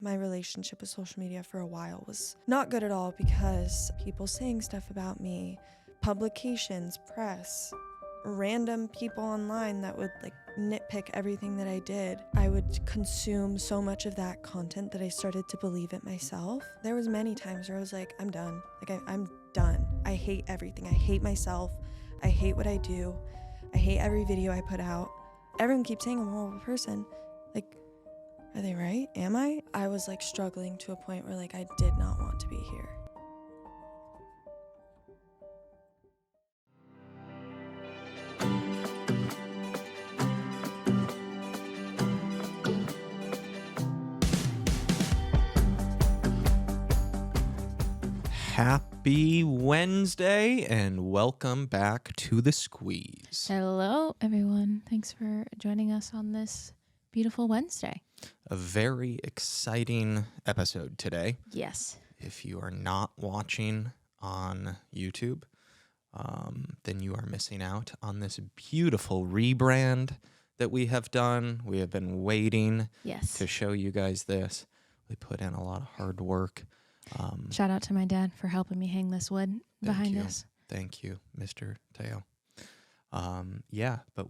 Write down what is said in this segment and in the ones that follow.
My relationship with social media for a while was not good at all because people saying stuff about me, publications, press, random people online that would like nitpick everything that I did. I would consume so much of that content that I started to believe it myself. There was many times where I was like, I'm done. I'm done. I hate everything. I hate myself. I hate what I do. I hate every video I put out. Everyone keeps saying I'm a horrible person. Like, are they right? Am I? I was like struggling to a point where like I did not want to be here. Happy Wednesday and welcome back to The Squeeze. Hello, everyone. Thanks for joining us on this beautiful Wednesday. A very exciting episode today. Yes. If you are not watching on YouTube, then you are missing out on this beautiful rebrand that we have done. We have been waiting to show you guys this. We put in a lot of hard work. Shout out to my dad for helping me hang this wood behind us. Thank you, Mr. Teo. But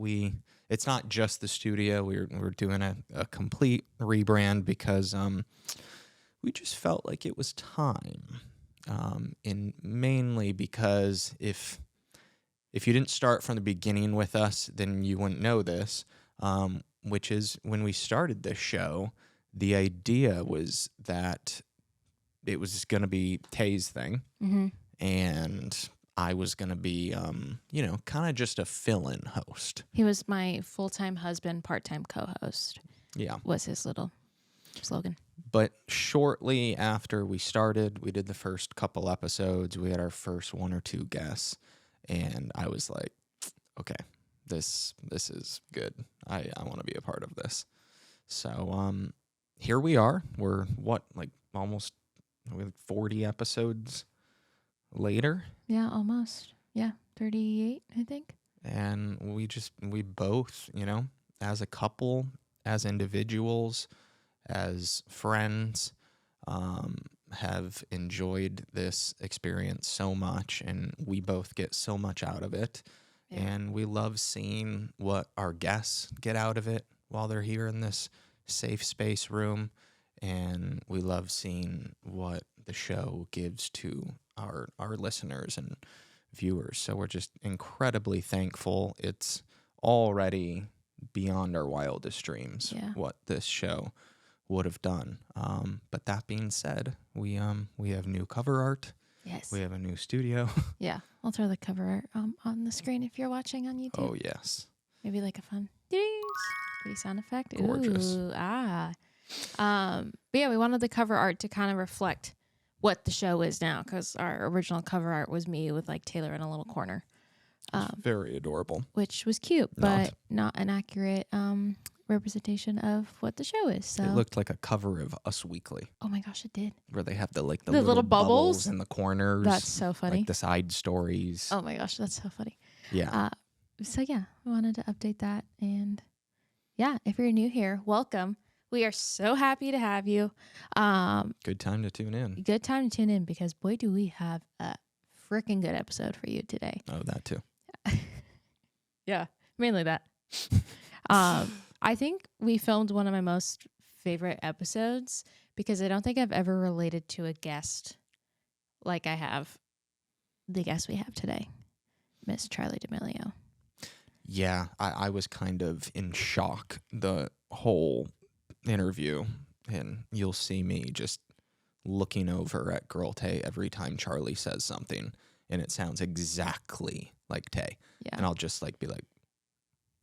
it's not just the studio. We're doing a complete rebrand because we just felt like it was time. And mainly because if you didn't start from the beginning with us, then you wouldn't know this, which is when we started this show, the idea was that it was going to be Tay's thing, and I was going to be, kind of just a fill-in host. He was my full-time husband, part-time co-host. Yeah. Was his little slogan. But shortly after we started, we did the first couple episodes. We had our first one or two guests, and I was like, okay, this is good. I want to be a part of this. So here we are. We're almost 40 episodes later. Yeah, almost. Yeah, 38, I think. And we both, as a couple, as individuals, as friends, have enjoyed this experience so much, and we both get so much out of it. Yeah. And we love seeing what our guests get out of it while they're here in this safe space room. And we love seeing what the show gives to our listeners and viewers. So we're just incredibly thankful. It's already beyond our wildest dreams what this show would have done. But that being said, we have new cover art. Yes. We have a new studio. Yeah. I'll throw the cover art on the screen if you're watching on YouTube. Oh, yes. Maybe like a fun pretty sound effect. Gorgeous. Ooh, but yeah, we wanted the cover art to kind of reflect what the show is now, because our original cover art was me with like Taylor in a little corner. Very adorable. Which was cute, but not an accurate representation of what the show is. So it looked like a cover of Us Weekly. Oh my gosh, it did. Where they have the little bubbles in the corners. That's so funny. Like the side stories. Oh my gosh, that's so funny. Yeah. So yeah, we wanted to update that. And yeah, if you're new here, welcome. We are so happy to have you. Good time to tune in. Good time to tune in, because boy, do we have a freaking good episode for you today. Oh, that too. Yeah, mainly that. I think we filmed one of my most favorite episodes because I don't think I've ever related to a guest like I have the guest we have today, Miss Charli D'Amelio. Yeah, I was kind of in shock the whole interview, and you'll see me just looking over at Girl Tay every time Charli says something, and it sounds exactly like Tay. Yeah. And I'll just be like,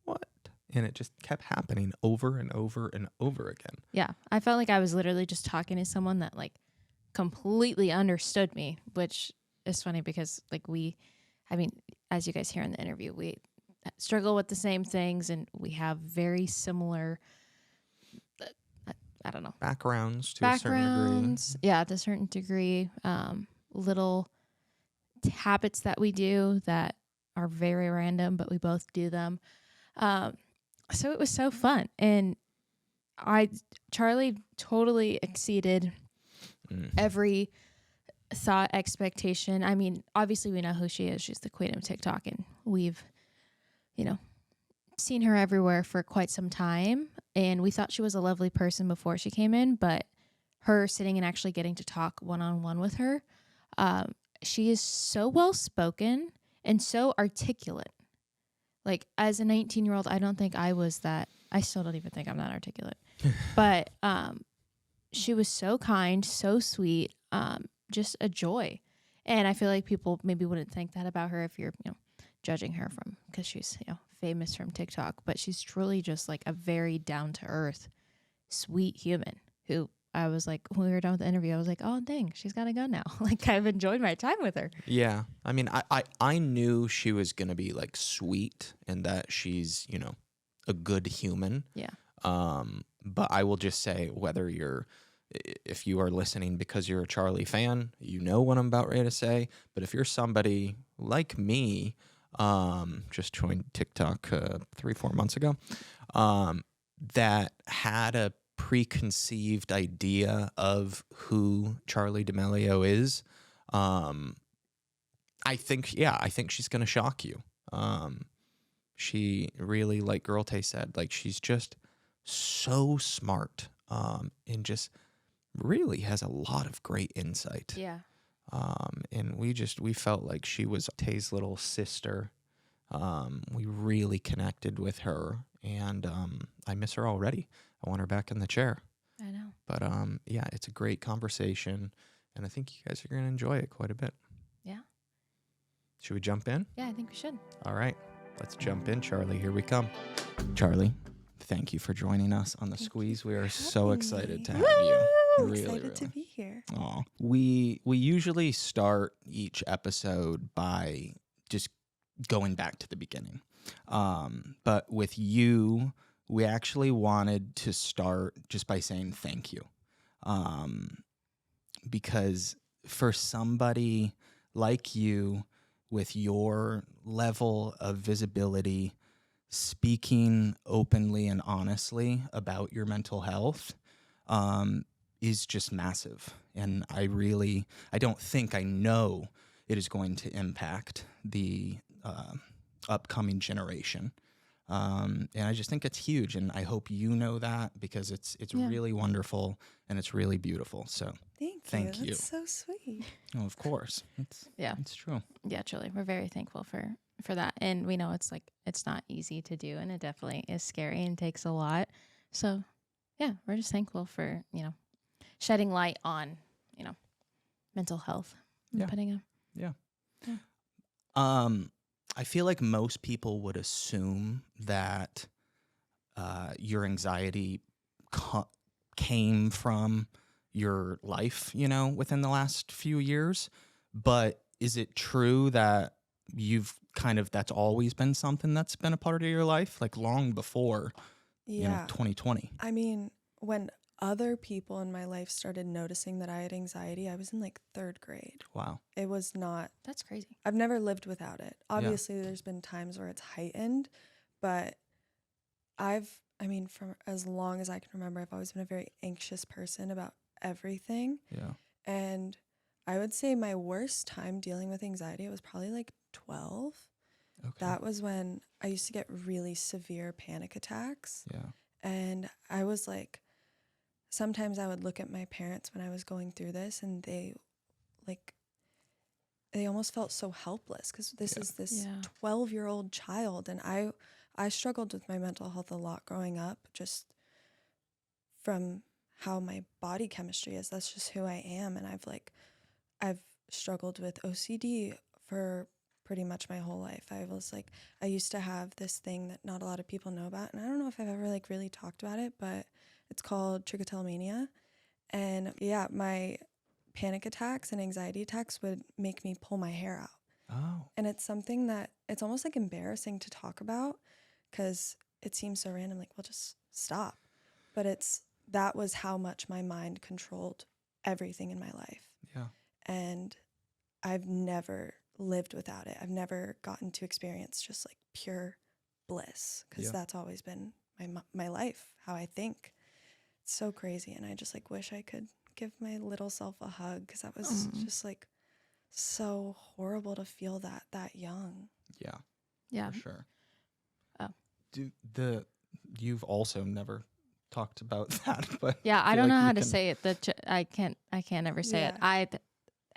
what? And it just kept happening over and over and over again. Yeah, I felt like I was literally just talking to someone that completely understood me, which is funny because as you guys hear in the interview, we struggle with the same things, and we have very similar, I don't know, backgrounds to a certain degree. Yeah, to a certain degree. Little habits that we do that are very random, but we both do them. So it was so fun. And Charli totally exceeded every thought expectation. I mean, obviously we know who she is. She's the queen of TikTok, and we've, seen her everywhere for quite some time. And we thought she was a lovely person before she came in, but her sitting and actually getting to talk one-on-one with her, she is so well spoken and so articulate. Like, as a 19-year-old, I don't think I was that. I still don't even think I'm that articulate. But she was so kind, so sweet, just a joy. And I feel like people maybe wouldn't think that about her if you're, judging her from, because she's, famous from TikTok. But she's truly just like a very down-to-earth, sweet human who I was like, when we were done with the interview, I was like, oh, dang, she's got to go now. Like, I've enjoyed my time with her. Yeah. I mean, I knew she was going to be like sweet and that she's, a good human. Yeah. But I will just say, if you are listening because you're a Charli fan, you know what I'm about ready to say. But if you're somebody like me, just joined TikTok 3-4 months ago, that had a preconceived idea of who Charli D'Amelio is, I think she's going to shock you. She really, like Girl Tay said, like, she's just so smart, and just really has a lot of great insight. Yeah. And we felt like she was Tay's little sister. We really connected with her, and I miss her already. I want her back in the chair. I know. But yeah, it's a great conversation, and I think you guys are going to enjoy it quite a bit. Yeah. Should we jump in? Yeah, I think we should. All right. Let's jump in, Charli. Here we come. Charli, thank you for joining us on the Squeeze. We are so excited to have you. Really, excited to be here. Aw. We usually start each episode by just going back to the beginning. But with you, we actually wanted to start just by saying thank you. Because for somebody like you, with your level of visibility, speaking openly and honestly about your mental health is just massive. And I know it is going to impact the upcoming generation. And I just think it's huge, and I hope you know that, because it's really wonderful and it's really beautiful. So thank you. That's so sweet. Oh, of course. It's true. Yeah, truly. We're very thankful for that. And we know it's not easy to do, and it definitely is scary and takes a lot. So yeah, we're just thankful for, shedding light on, mental health. Yeah. I feel like most people would assume that your anxiety came from your life, within the last few years. But is it true that that's always been something that's been a part of your life, like long before, 2020? I mean, when other people in my life started noticing that I had anxiety, I was in like 3rd grade. Wow. It was not. That's crazy. I've never lived without it. Obviously, there's been times where it's heightened, but from as long as I can remember, I've always been a very anxious person about everything. Yeah. And I would say my worst time dealing with anxiety, it was probably like 12. Okay. That was when I used to get really severe panic attacks. Yeah. And I was like, sometimes I would look at my parents when I was going through this, and they almost felt so helpless, because this is this 12-year-old child. And I struggled with my mental health a lot growing up, just from how my body chemistry is. That's just who I am. And I've struggled with OCD for pretty much my whole life. I used to have this thing that not a lot of people know about, and I don't know if I've ever really talked about it, but it's called trichotillomania. And yeah, my panic attacks and anxiety attacks would make me pull my hair out. Oh. And it's something that it's almost like embarrassing to talk about, because it seems so random, like, well, just stop. But that was how much my mind controlled everything in my life. Yeah. And I've never lived without it. I've never gotten to experience just like pure bliss, because that's always been my life, how I think. so crazy. And I just like wish I could give my little self a hug, because that was just like so horrible to feel that young. Yeah. Yeah. For sure. Oh. You've also never talked about that, but Yeah, I feel don't like know you how to can- say it. I can't ever say it. I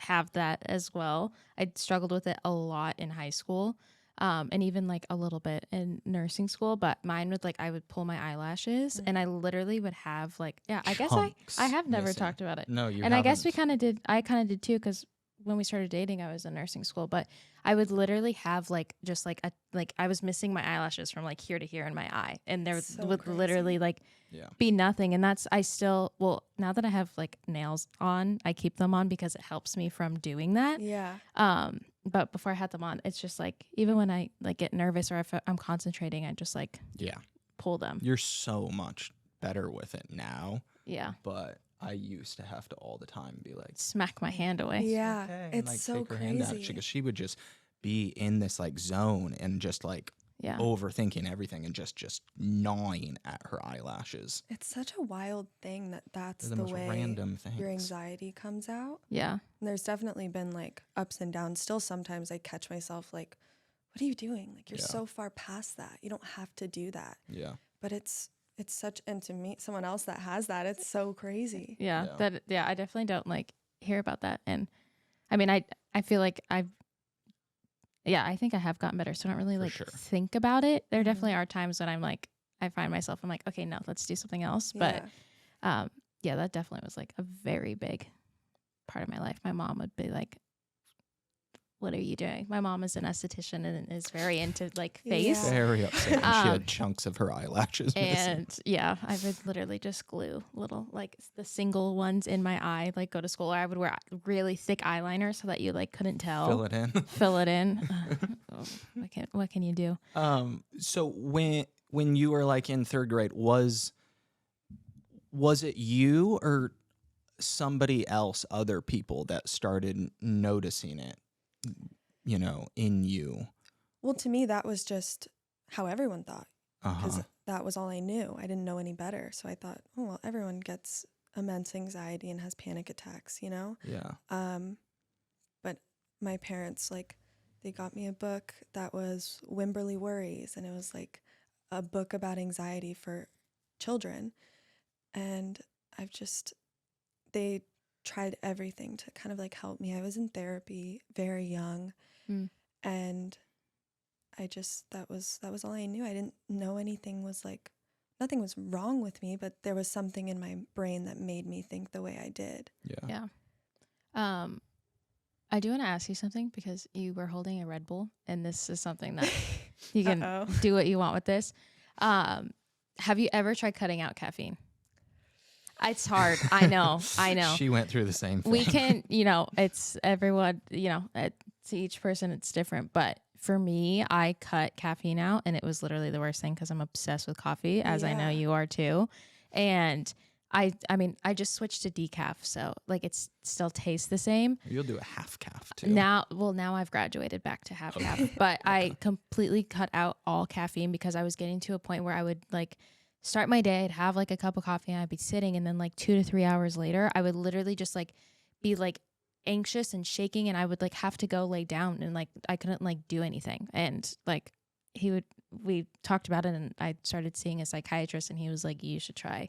have that as well. I struggled with it a lot in high school, and even like a little bit in nursing school. But mine would I would pull my eyelashes, and I literally would have I guess I have never missing. talked about it. No, you And haven't. I guess we kind of did. I kind of did too, because when we started dating, I was in nursing school, but I would literally have I was missing my eyelashes from here to here in my eye, and there So would crazy. literally be nothing. And that's now that I have nails on, I keep them on because it helps me from doing that. Yeah. But before I had them on, it's just even when I get nervous or if I'm concentrating, I just pull them. You're so much better with it now, Yeah. but I used to have to all the time be like, Smack my hand away. Yeah. okay, and, It's so take her hand out, crazy. because she would just be in this zone and just Yeah. overthinking everything and just gnawing at her eyelashes. It's such a wild thing that's They're the most way random things. your anxiety comes out. Yeah. And there's definitely been ups and downs. Still, sometimes I catch myself what are you doing? You're Yeah. so far past that. You don't have to do that. Yeah. But it's such, and to meet someone else that has that, it's so crazy. Yeah. Yeah. I definitely don't hear about that. And I mean, I feel like I think I have gotten better. So I don't really For sure. think about it. There Mhm. definitely are times when I find myself, I'm okay, no, let's do something else. But Yeah. that definitely was a very big part of my life. My mom would be like, what are you doing? My mom is an esthetician and is very into face. Yeah. Very upset. She had chunks of her eyelashes missing. And I would literally just glue little the single ones in my eye, go to school. Or I would wear really thick eyeliner so that you couldn't tell. Fill it in. Fill it in. What can you do? So when you were in third grade, was it you or somebody else, other people that started noticing it, in you? Well, to me, that was just how everyone thought, because Uh-huh. that was all I knew. I didn't know any better. So I thought, oh, well, everyone gets immense anxiety and has panic attacks, Yeah. But my parents, they got me a book that was Wimberly Worries, and it was a book about anxiety for children. And they tried everything to kind of help me. I was in therapy very young, and that was all I knew. I didn't know anything was nothing was wrong with me, but there was something in my brain that made me think the way I did. Yeah. Yeah. I do want to ask you something, because you were holding a Red Bull, and this is something that you can Uh-oh. do what you want with this. Have you ever tried cutting out caffeine? It's hard. I know. She went through the same thing. We can, it's everyone, to each person it's different. But for me, I cut caffeine out, and it was literally the worst thing, because I'm obsessed with coffee, as I know Yeah. you are too. And I mean, I just switched to decaf, so it still tastes the same. You'll do a half calf too. Now I've graduated back to half calf, but I completely cut out all caffeine, because I was getting to a point where I would start my day, I'd have a cup of coffee, and I'd be sitting, and then 2 to 3 hours later, I would literally just be anxious and shaking, and I would have to go lay down, and I couldn't do anything. And we talked about it, and I started seeing a psychiatrist, and he was like, you should try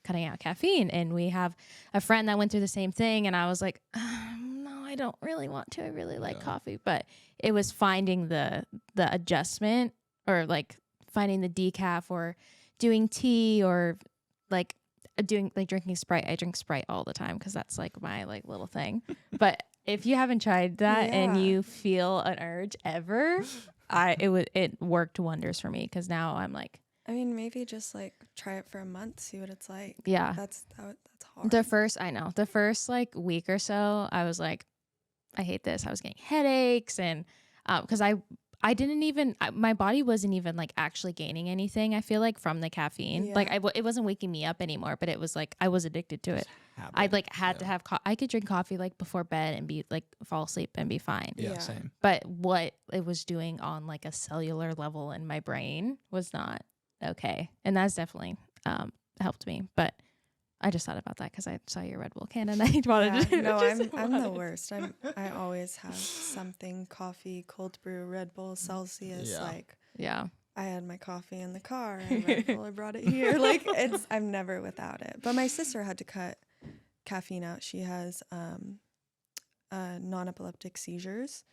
cutting out caffeine. And we have a friend that went through the same thing, and I was like, no, I don't really want to. I really like coffee. But it was finding the adjustment, or finding the decaf, or doing tea, or doing drinking Sprite. I drink Sprite all the time, because that's my little thing. But if you haven't tried that and Yeah. you feel an urge ever, it worked wonders for me, because now I'm I mean, maybe just try it for a month, see what it's like. yeah. That's hard. The first week or so, I was I hate this. I was getting headaches, and because I didn't even, my body wasn't even actually gaining anything, I feel from the caffeine. Yeah. It wasn't waking me up anymore, but it was I was addicted to it. I had to have I could drink coffee before bed and be fall asleep and be fine. Yeah, Yeah. same. But what it was doing on a cellular level in my brain was not okay. And that's definitely helped me. But I just thought about that because I saw your Red Bull can and I wanted to. No, I'm the worst. I always have something: coffee, cold brew, Red Bull, Celsius. Yeah. Like Yeah. I had my coffee in the car. I had Red Bull. I brought it here. Like I'm never without it. But my sister had to cut caffeine out. She has non-epileptic seizures,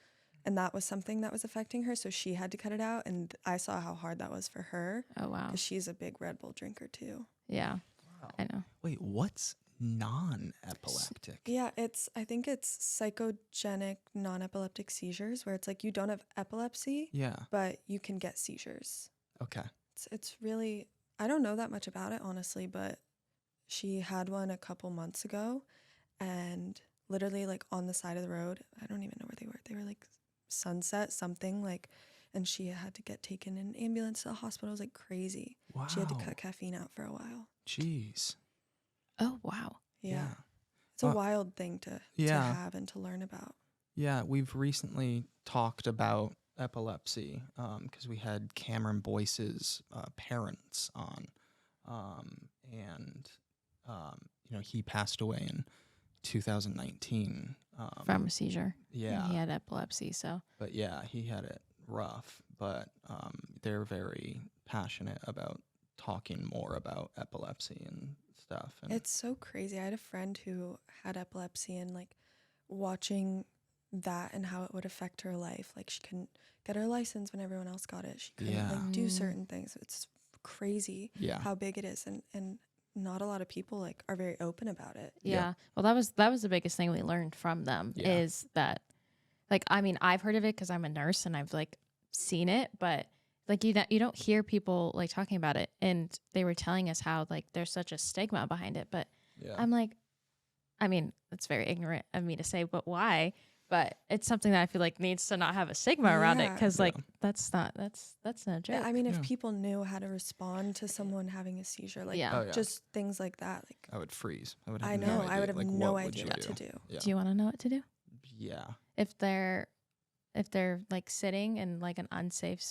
and that was something that was affecting her. So she had to cut it out, and I saw how hard that was for her. Oh, wow. Because she's a big Red Bull drinker too. Yeah. Wow. I know. Wait, what's non-epileptic? Yeah, I think it's psychogenic non-epileptic seizures, where it's like you don't have epilepsy, Yeah. but you can get seizures. Okay. It's really, I don't know that much about it, honestly, but she had one a couple months ago, and literally like on the side of the road, I don't even know where they were. They were like Sunset something, like, and she had to get taken in an ambulance to the hospital. It was like crazy. Wow. She had to cut caffeine out for a while. Jeez. Oh, wow. Yeah. It's a wild thing to have and to learn about. Yeah, we've recently talked about epilepsy because we had Cameron Boyce's parents on, and he passed away in 2019 From a seizure. Yeah, And he had epilepsy, so. but yeah, he had it rough. But they're very passionate about talking more about epilepsy and stuff. And It's so crazy. I had a friend who had epilepsy, and like watching that and how it would affect her life. Like she couldn't get her license when everyone else got it. She couldn't like do certain things. It's crazy how big it is, and not a lot of people like are very open about it. Yeah. Well, that was the biggest thing we learned from them is that, like, I mean, I've heard of it because I'm a nurse and I've like seen it, but like you don't hear people like talking about it. And they were telling us how like there's such a stigma behind it. But I'm like, I mean, it's very ignorant of me to say, but why? But it's something that I feel like needs to not have a stigma around it, because like that's no joke. Yeah, I mean, if people knew how to respond to someone having a seizure, like just things like that, like I would freeze. I would I have know, no idea. I would have Like, no what would idea you what to do. Yeah. Do you want to know what to do? Yeah. If they're like sitting in like an unsafe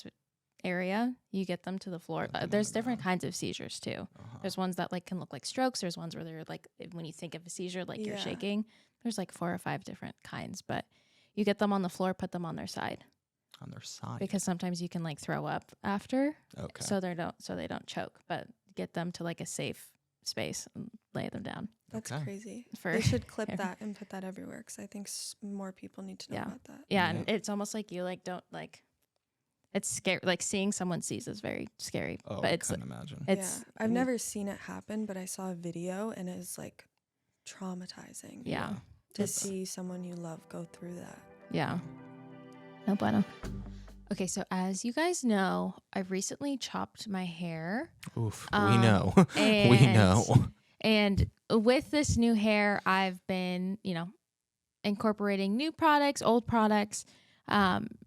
area, you get them to the floor. There's different kinds of seizures too. There's ones that like can look like strokes. There's ones where they're like, when you think of a seizure, like you're shaking. There's like 4 or 5 different kinds, but you get them on the floor, put them on their side. On their side. Because sometimes you can like throw up after. Okay. So they don't choke, but get them to like a safe space and lay them down. That's crazy. For They should clip that and put that everywhere, because I think more people need to know about that. Yeah, and it's almost like you like don't like. It's scary. Like seeing someone seize is very scary. Oh, but I it's can imagine. It's I've never seen it happen, but I saw a video and it was like traumatizing. Yeah. To see someone you love go through that. Yeah. No bueno. Okay, so as you guys know, I've recently chopped my hair. Oof. We know. And, we know. And with this new hair, I've been, incorporating new products, old products,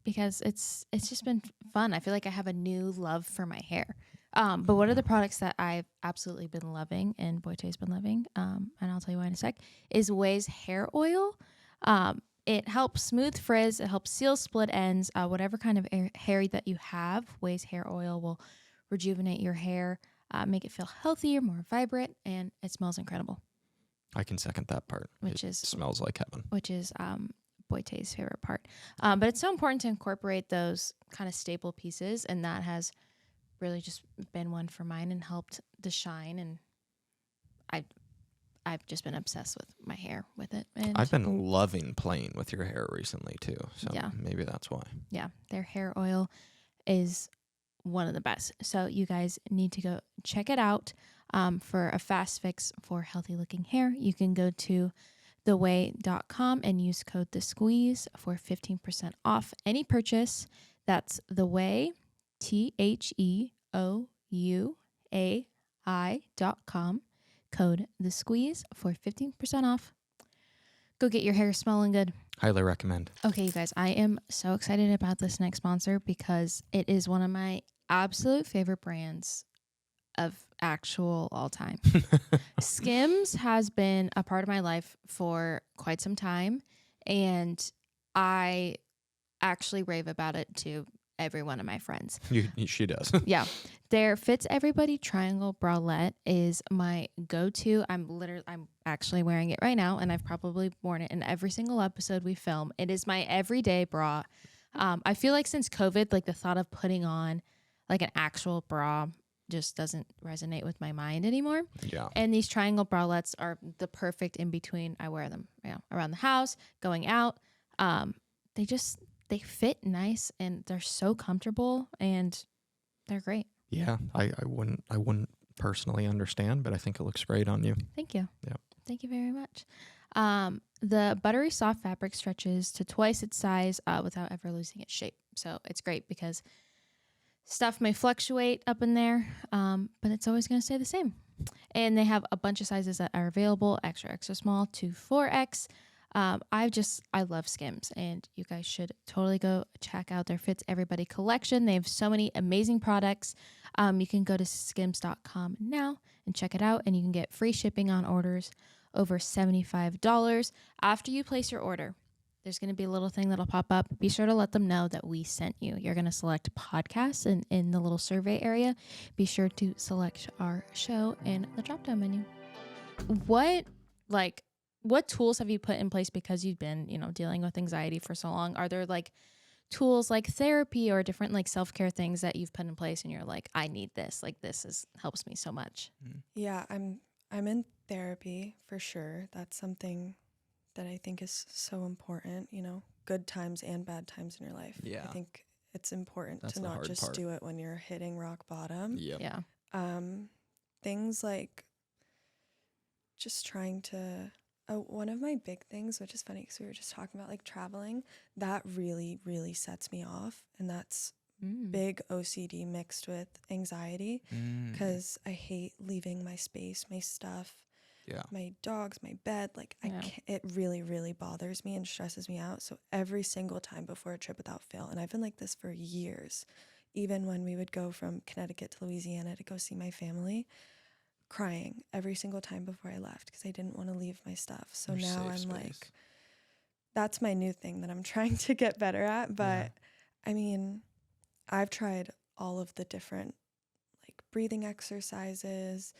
because it's just been fun. I feel like I have a new love for my hair. But what are the products that I've absolutely been loving and Boite's been loving, and I'll tell you why in a sec, is Ouai's hair oil. It helps smooth frizz. It helps seal split ends. Whatever kind of hair that you have, Ouai's hair oil will rejuvenate your hair, make it feel healthier, more vibrant, and it smells incredible. I can second that part. It smells like heaven. Which is Boite's favorite part. But it's so important to incorporate those kind of staple pieces, and that has really just been one for mine and helped the shine. And I've just been obsessed with my hair with it. And I've been loving playing with your hair recently too. So maybe that's why. Yeah, their hair oil is one of the best. So you guys need to go check it out. For a fast fix for healthy looking hair, you can go to theway.com and use code THESQUEEZE for 15% off any purchase. That's TheWay, TheOuai.com. Code THESQUEEZE for 15% off. Go get your hair smelling good. Highly recommend. Okay, you guys, I am so excited about this next sponsor because it is one of my absolute favorite brands of actual all time. Skims has been a part of my life for quite some time, and I actually rave about it to every one of my friends. She does. Yeah. Their Fits Everybody Triangle Bralette is my go-to. I'm actually wearing it right now, and I've probably worn it in every single episode we film. It is my everyday bra. I feel like since COVID, like the thought of putting on like an actual bra just doesn't resonate with my mind anymore. Yeah. And these triangle bralettes are the perfect in between. I wear them, around the house, going out. They fit nice and they're so comfortable and they're great. Yeah. I wouldn't personally understand, but I think it looks great on you. Thank you. Yeah. Thank you very much. The buttery soft fabric stretches to twice its size without ever losing its shape. So it's great because stuff may fluctuate up in there, but it's always going to stay the same. And they have a bunch of sizes that are available, extra, extra small to 4X. I love Skims, and you guys should totally go check out their Fits Everybody collection. They have so many amazing products. You can go to skims.com now and check it out, and you can get free shipping on orders over $75. After you place your order, there's going to be a little thing that'll pop up. Be sure to let them know that we sent you. You're going to select podcasts, and in the little survey area, be sure to select our show in the drop-down menu. What tools have you put in place because you've been, dealing with anxiety for so long? Are there like tools like therapy or different like self-care things that you've put in place and you're like, I need this, like helps me so much? Yeah, I'm in therapy for sure. That's something that I think is so important, good times and bad times in your life. Yeah. I think it's important That's to the not hard just part. do it when you're hitting rock bottom. Yep. Yeah. Things like just trying to, one of my big things, which is funny because we were just talking about like traveling, that really, really sets me off. And that's big OCD mixed with anxiety because I hate leaving my space, my stuff, my dogs, my bed. Like I can't, it really, really bothers me and stresses me out. So every single time before a trip without fail, and I've been like this for years, even when we would go from Connecticut to Louisiana to go see my family, crying every single time before I left because I didn't want to leave my stuff. So now I'm like, that's my new thing that I'm trying to get better at. But I mean, I've tried all of the different like breathing exercises,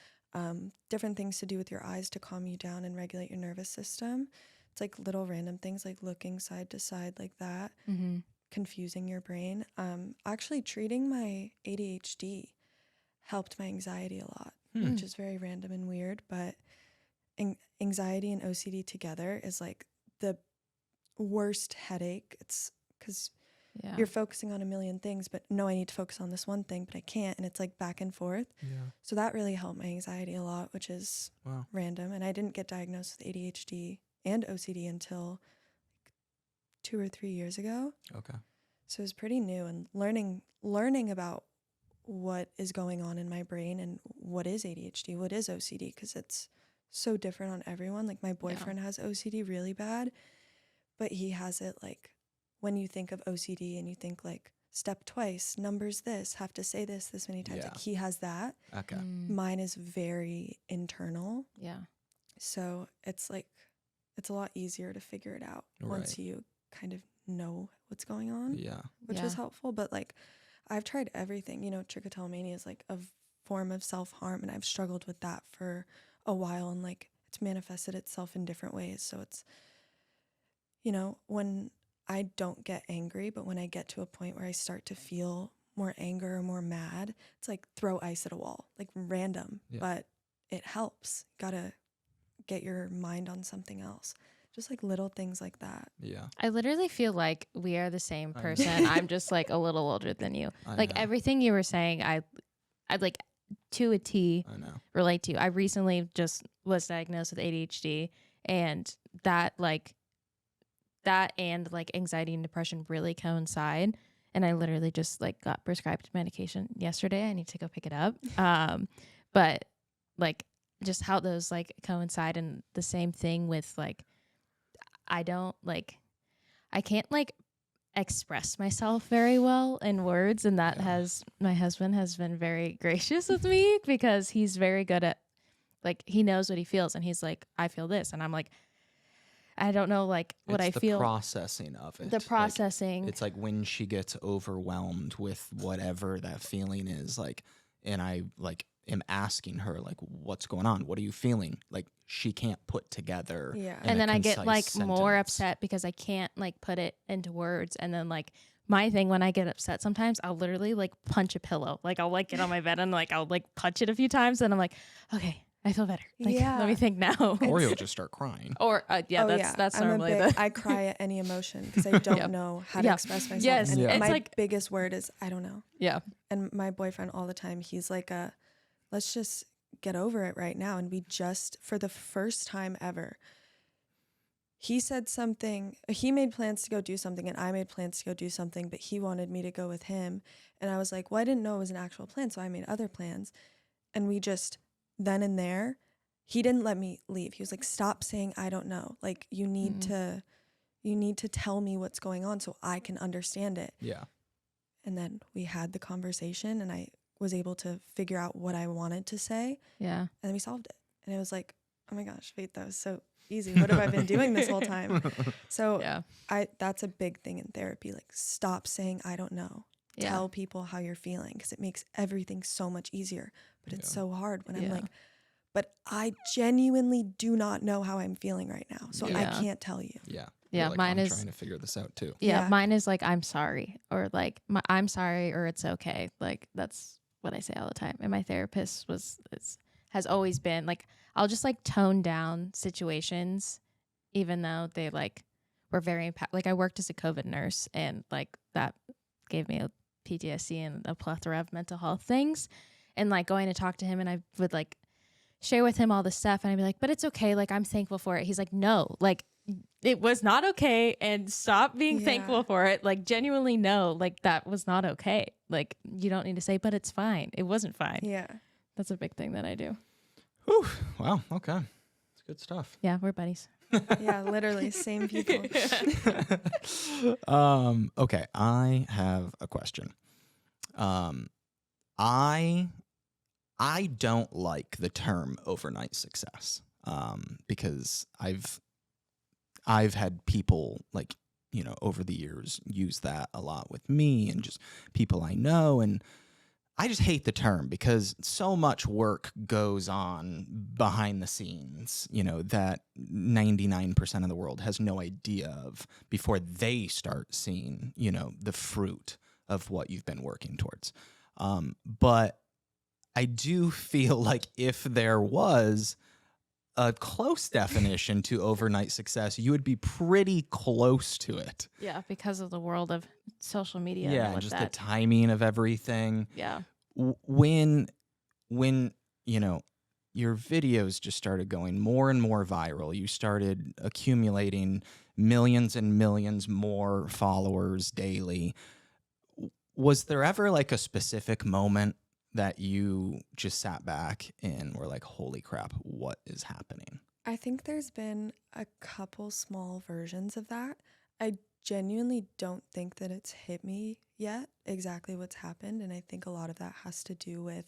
different things to do with your eyes to calm you down and regulate your nervous system. It's like little random things like looking side to side like that, confusing your brain. Actually treating my ADHD helped my anxiety a lot, which is very random and weird, but anxiety and OCD together is like the worst headache. It's because you're focusing on a million things, but no, I need to focus on this one thing, but I can't. And it's like back and forth. Yeah. So that really helped my anxiety a lot, which is random. And I didn't get diagnosed with ADHD and OCD until like 2 or 3 years ago. Okay. So it was pretty new, and learning about what is going on in my brain and what is ADHD, what is OCD, because it's so different on everyone. Like my boyfriend has OCD really bad, but he has it like when you think of OCD and you think like step twice, numbers this, have to say this many times. Like he has that. Okay. Mine is very internal. Yeah. So it's like, it's a lot easier to figure it out once you kind of know what's going on. Yeah. Which is helpful. But like, I've tried everything. Trichotillomania is like a form of self-harm, and I've struggled with that for a while, and like it's manifested itself in different ways. So it's, when I don't get angry, but when I get to a point where I start to feel more anger or more mad, it's like throw ice at a wall, like random, but it helps. Gotta get your mind on something else. Just like little things like that. Yeah. I literally feel like we are the same person. I'm just like a little older than you. Like everything you were saying, I'd like to a T relate to. I recently just was diagnosed with ADHD, and that and like anxiety and depression really coincide. And I literally just like got prescribed medication yesterday. I need to go pick it up. But like just how those like coincide, and the same thing with like, I can't like express myself very well in words. And that my husband has been very gracious with me because he's very good at like, he knows what he feels, and he's like, I feel this. And I'm like, I don't know like what I feel. The processing of it. The processing. It's like when she gets overwhelmed with whatever that feeling is, like, and I like am asking her like, what's going on? What are you feeling? Like she can't put together. Yeah. And then I get like sentence. more upset because I can't like put it into words. And then like my thing when I get upset sometimes I'll literally like punch a pillow. Like I'll like get on my bed and like I'll like punch it a few times and I'm like, okay, I feel better. Like let me think now. Or you'll just start crying. Or that's I'm normally I cry at any emotion because I don't know how to express myself. Yes, and it's my like biggest word is I don't know. Yeah. And my boyfriend all the time, he's like, let's just get over it right now. And we just, for the first time ever, he said something, he made plans to go do something and I made plans to go do something, but he wanted me to go with him. And I was like, well, I didn't know it was an actual plan. So I made other plans. And we just, then and there, he didn't let me leave. He was like, stop saying, I don't know. Like you need to tell me what's going on so I can understand it. Yeah. And then we had the conversation and I was able to figure out what I wanted to say. Yeah. And then we solved it. And it was like, oh my gosh, wait, that was so easy. What have I been doing this whole time? So that's a big thing in therapy. Like stop saying, I don't know. Yeah. Tell people how you're feeling because it makes everything so much easier. But it's so hard when I'm like, but I genuinely do not know how I'm feeling right now. So I can't tell you. Yeah. Yeah, like, mine I'm is trying to figure this out too. Yeah, mine is like I'm sorry or like I'm sorry or it's okay. Like that's what I say all the time. And my therapist has always been like I'll just like tone down situations even though they like were very like I worked as a COVID nurse and like that gave me a PTSD and a plethora of mental health things. And like going to talk to him and I would like share with him all this stuff and I'd be like, but it's okay. Like I'm thankful for it. He's like, no, like it was not okay and stop being thankful for it. Like genuinely no, like that was not okay. Like you don't need to say, but it's fine. It wasn't fine. Yeah. That's a big thing that I do. Whew. Wow. Okay. It's good stuff. Yeah, we're buddies. Yeah, literally same people. Okay. I have a question. I don't like the term overnight success. Because I've had people like, you know, over the years use that a lot with me and just people I know. And I just hate the term because so much work goes on behind the scenes, you know, that 99% of the world has no idea of before they start seeing, you know, the fruit of what you've been working towards. But I do feel like if there was a close definition to overnight success, you would be pretty close to it. Yeah, because of the world of social media. Yeah, and just the timing of everything. Yeah. When you know, your videos just started going more and more viral, you started accumulating millions and millions more followers daily. Was there ever like a specific moment that you just sat back and were like, holy crap, what is happening? I think there's been a couple small versions of that. I genuinely don't think that it's hit me yet exactly what's happened. And I think a lot of that has to do with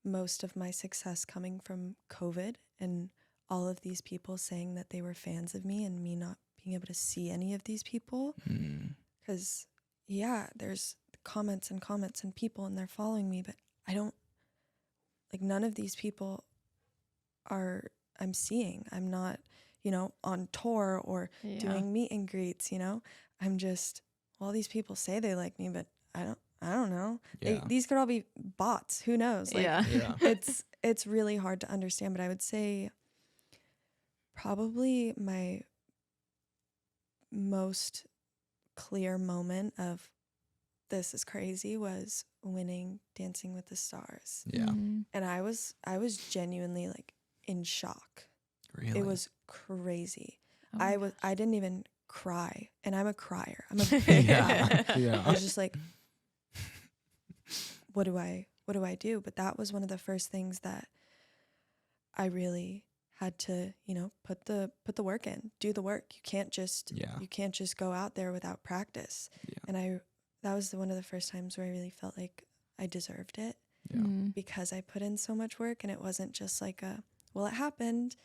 most of my success coming from COVID and all of these people saying that they were fans of me and me not being able to see any of these people. Because, there's comments and people and they're following me, but I don't, like none of these people I'm seeing. I'm not, you know, on tour or doing meet and greets, you know. I'm just, all these people say they like me, but I don't know. These could all be bots. Who knows? Like, it's really hard to understand, but I would say probably my most clear moment of this is crazy was winning Dancing with the Stars. Yeah. And I was genuinely like in shock. Really? It was crazy. Oh I didn't even cry, and I'm a crier. I'm a big crier. I was just like, what do I do? But that was one of the first things that I really had to, you know, put the work in, do the work. You can't just go out there without practice. Yeah. And that was one of the first times where I really felt like I deserved it because I put in so much work, and it wasn't just like well, it happened.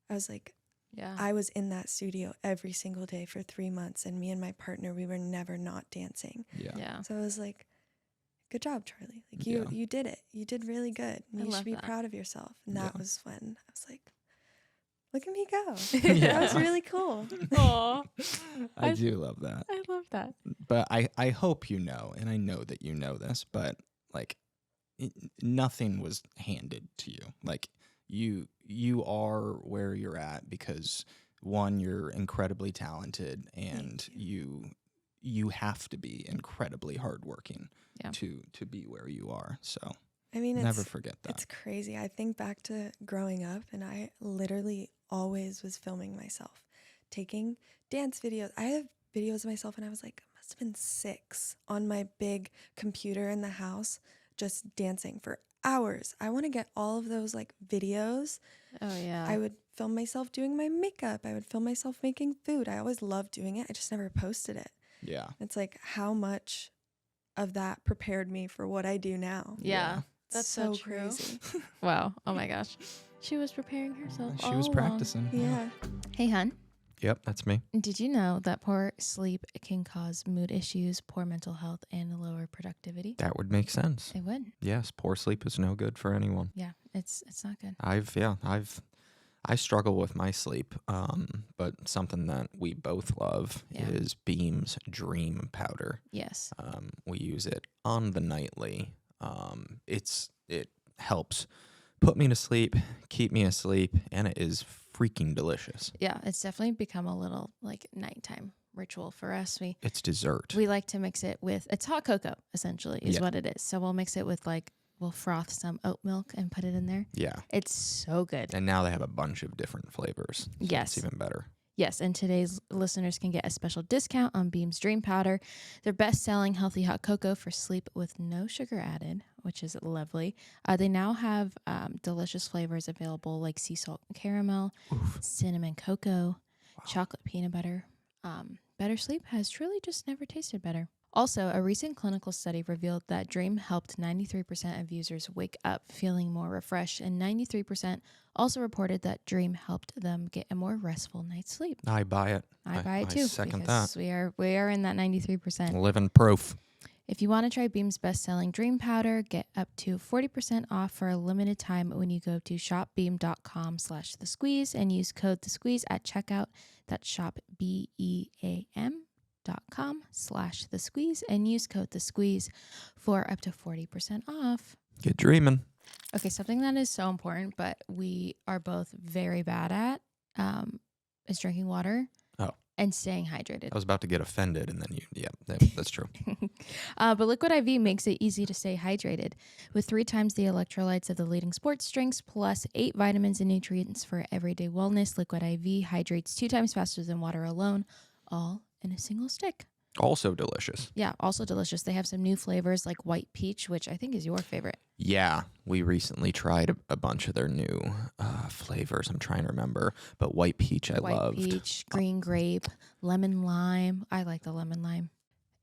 I was like, Yeah. I was in that studio every single day for 3 months, and me and my partner, we were never not dancing. Yeah. Yeah. So I was like, good job, Charli. Like Yeah. you did it. You did really good. I You love should be that. proud of yourself. And Yeah. that was fun. I was like, look at me go. Yeah. That was really cool. Aw. I do love that. I love that. But I hope you know, and I know that you know this, but like nothing was handed to you. Like you are where you're at because one, you're incredibly talented, and you have to be incredibly hardworking Yeah. to be where you are. So I mean, never forget that. it's crazy. I think back to growing up, and I literally always was filming myself, taking dance videos. I have videos of myself, and I was like, I must have been 6 on my big computer in the house, just dancing for hours. I want to get all of those like videos. Oh yeah. I would film myself doing my makeup. I would film myself making food. I always loved doing it. I just never posted it. Yeah. It's like how much of that prepared me for what I do now. yeah. It's That's so true. crazy. Wow. Oh my gosh. She was preparing herself. She was all along. practicing. Yeah. Hey, hun. Yep, that's me. Did you know that poor sleep can cause mood issues, poor mental health, and lower productivity? That would make sense. It would. Yes, poor sleep is no good for anyone. Yeah. It's not good. I struggle with my sleep, but something that we both love Yeah. is Beam's Dream Powder. Yes. We use it on the nightly. It helps put me to sleep, keep me asleep, and it is freaking delicious. Yeah. It's definitely become a little like nighttime ritual for us. It's dessert. We like to mix it with, it's hot cocoa essentially is Yeah. what it is. So we'll mix it with we'll froth some oat milk and put it in there. Yeah. It's so good. And now they have a bunch of different flavors. So Yes. It's even better. Yes, and today's listeners can get a special discount on Beam's Dream Powder, their best-selling healthy hot cocoa for sleep with no sugar added, which is lovely. They now have delicious flavors available like sea salt caramel, cinnamon cocoa, chocolate peanut butter. Better sleep has truly just never tasted better. Also, a recent clinical study revealed that Dream helped 93% of users wake up feeling more refreshed, and 93% also reported that Dream helped them get a more restful night's sleep. I buy it. I buy it too. I second because that. We are in that 93%. Living proof. If you want to try Beam's best-selling Dream Powder, get up to 40% off for a limited time when you go to shopbeam.com/thesqueeze and use code THESQUEEZE at checkout. That's shopbeam.com/thesqueeze and use code THESQUEEZE for up to 40% off. Get dreaming. Okay, something that is so important, but we are both very bad at, is drinking water. Oh. And staying hydrated. I was about to get offended, and then that's true. But Liquid IV makes it easy to stay hydrated with 3 times the electrolytes of the leading sports drinks, plus 8 vitamins and nutrients for everyday wellness. Liquid IV hydrates 2 times faster than water alone, all in a single stick. Also delicious. Yeah, also delicious. They have some new flavors like white peach, which I think is your favorite. Yeah, we recently tried a bunch of their new flavors. I'm trying to remember, but white peach I loved. White peach, green grape, lemon lime. I like the lemon lime.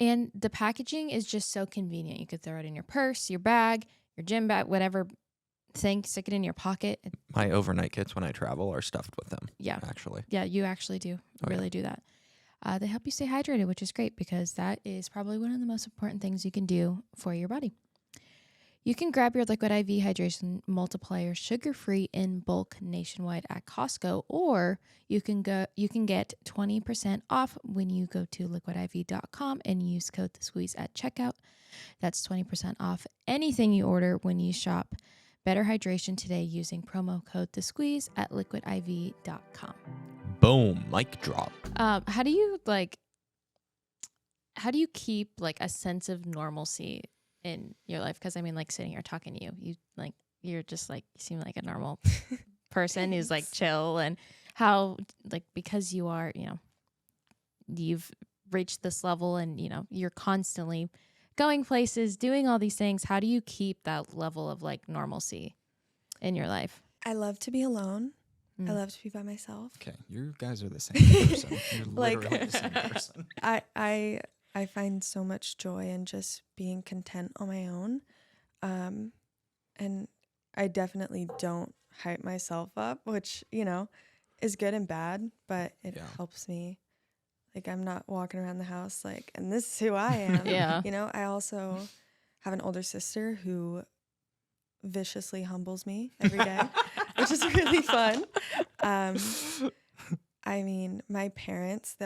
And the packaging is just so convenient. You could throw it in your purse, your bag, your gym bag, whatever thing, stick it in your pocket. My overnight kits when I travel are stuffed with them. Yeah. Actually. Yeah, you actually do really do that. They help you stay hydrated, which is great because that is probably one of the most important things you can do for your body. You can grab your Liquid IV Hydration Multiplier sugar-free in bulk nationwide at Costco, or you can get 20% off when you go to liquidiv.com and use code THESQUEEZE at checkout. That's 20% off anything you order when you shop Better Hydration today using promo code THESQUEEZE at liquidiv.com. Boom, mic drop. How do you keep like a sense of normalcy in your life? Because I mean, like sitting here talking to you, you're just like, you seem like a normal person who's like chill, and how, like, because you are, you've reached this level and, you're constantly going places, doing all these things. How do you keep that level of like normalcy in your life? I love to be alone. I love to be by myself. Okay, you guys are the same person. You're Like- literally the same person. I find so much joy in just being content on my own. And I definitely don't hype myself up, which, is good and bad, but it Yeah. helps me. Like, I'm not walking around the house like, and this is who I am. Yeah. You know, I also have an older sister who viciously humbles me every day, which is really fun. I mean, my parents,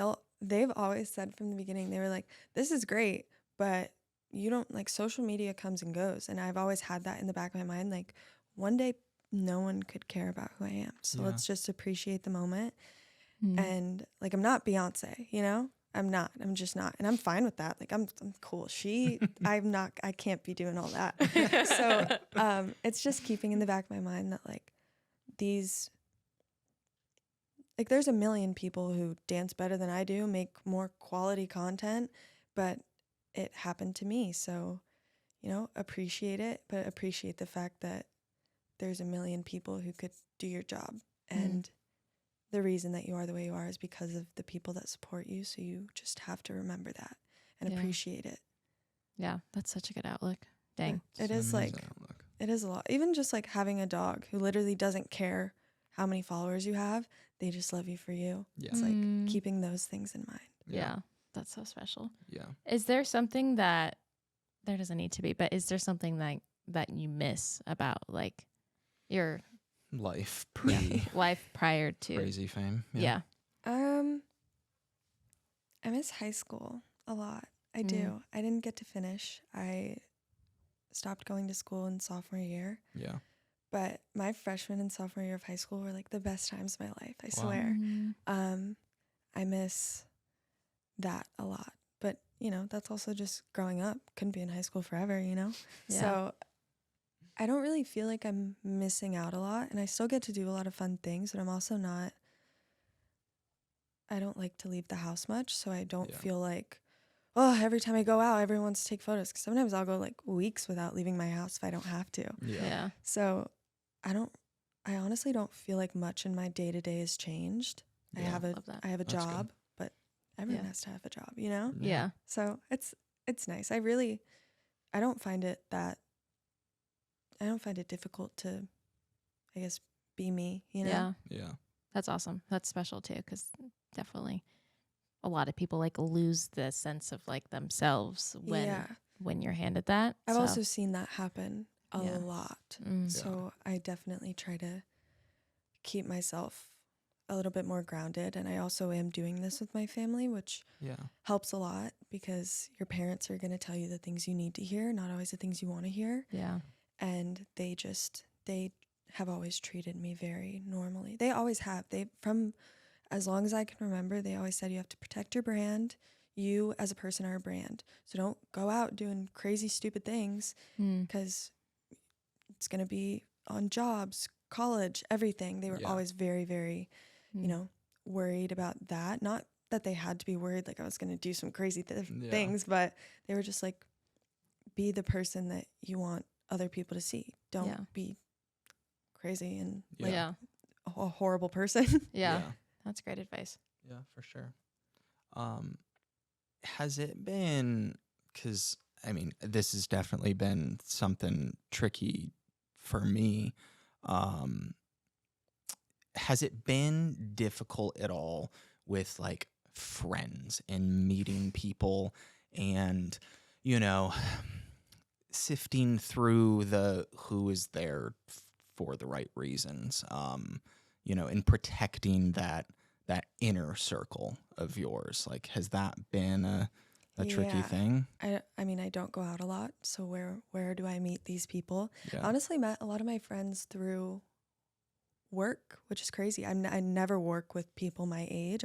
they've always said from the beginning, they were like, this is great, but you don't, like, social media comes and goes. And I've always had that in the back of my mind. Like, one day no one could care about who I am. So Yeah. let's just appreciate the moment. Mm. And like, I'm not Beyonce, you know? I'm just not. And I'm fine with that. Like, I'm cool. I can't be doing all that. So it's just keeping in the back of my mind that like there's a million people who dance better than I do, make more quality content, but it happened to me. So, you know, appreciate it, but appreciate the fact that there's a million people who could do your job. And the reason that you are the way you are is because of the people that support you. So you just have to remember that and Yeah. appreciate it. Yeah, that's such a good outlook. Dang. It It's is an like, amazing outlook. it is a lot. Even just like having a dog who literally doesn't care how many followers you have. They just love you for you. Yeah. It's like Mm. keeping those things in mind. Yeah, that's so special. Yeah. Is there something that there doesn't need to be, but is there something that you miss about like your Life pre life prior to? crazy fame. Yeah. I miss high school a lot. I do. I didn't get to finish. I stopped going to school in sophomore year. Yeah. But my freshman and sophomore year of high school were like the best times of my life, I Wow. swear. Mm. I miss that a lot. But, you know, that's also just growing up. Couldn't be in high school forever, you know? Yeah. So I don't really feel like I'm missing out a lot. And I still get to do a lot of fun things, but I'm also not, I don't like to leave the house much. So I don't Yeah. feel like, oh, every time I go out, everyone wants to take photos. 'Cause sometimes I'll go like weeks without leaving my house if I don't have to. Yeah. Yeah. So I honestly don't feel like much in my day-to-day has changed. Yeah. I have Love that. a That's good. job, but everyone Yeah. has to have a job, you know? Yeah. So it's nice. I don't find it difficult to, I guess, be me, you know? Yeah. Yeah. That's awesome. That's special too, because definitely a lot of people like lose the sense of like themselves when you're handed that. I've So, also seen that happen a Yeah. lot. mm, So I definitely try to keep myself a little bit more grounded. And I also am doing this with my family, which Yeah. helps a lot because your parents are going to tell you the things you need to hear, not always the things you want to hear. yeah. And they have always treated me very normally. They always have. From as long as I can remember, they always said you have to protect your brand. You as a person are a brand. So don't go out doing crazy, stupid things Mm, because it's going to be on jobs, college, everything. They were Yeah. always very, very, mm. you know, worried about that. Not that they had to be worried like I was going to do some crazy Yeah. things, but they were just like, be the person that you want other people to see. Don't Yeah. be crazy and Yeah. like Yeah. a horrible person. Yeah. Yeah. That's great advice. Yeah, for sure. Has it been, because I mean, this has definitely been something tricky for me. Has it been difficult at all with like friends and meeting people and, you know, sifting through the who is there for the right reasons, you know, and protecting that inner circle of yours? Like, has that been a tricky Yeah. thing? I mean, I don't go out a lot. So where do I meet these people? Yeah. I honestly met a lot of my friends through work, which is crazy. I never work with people my age.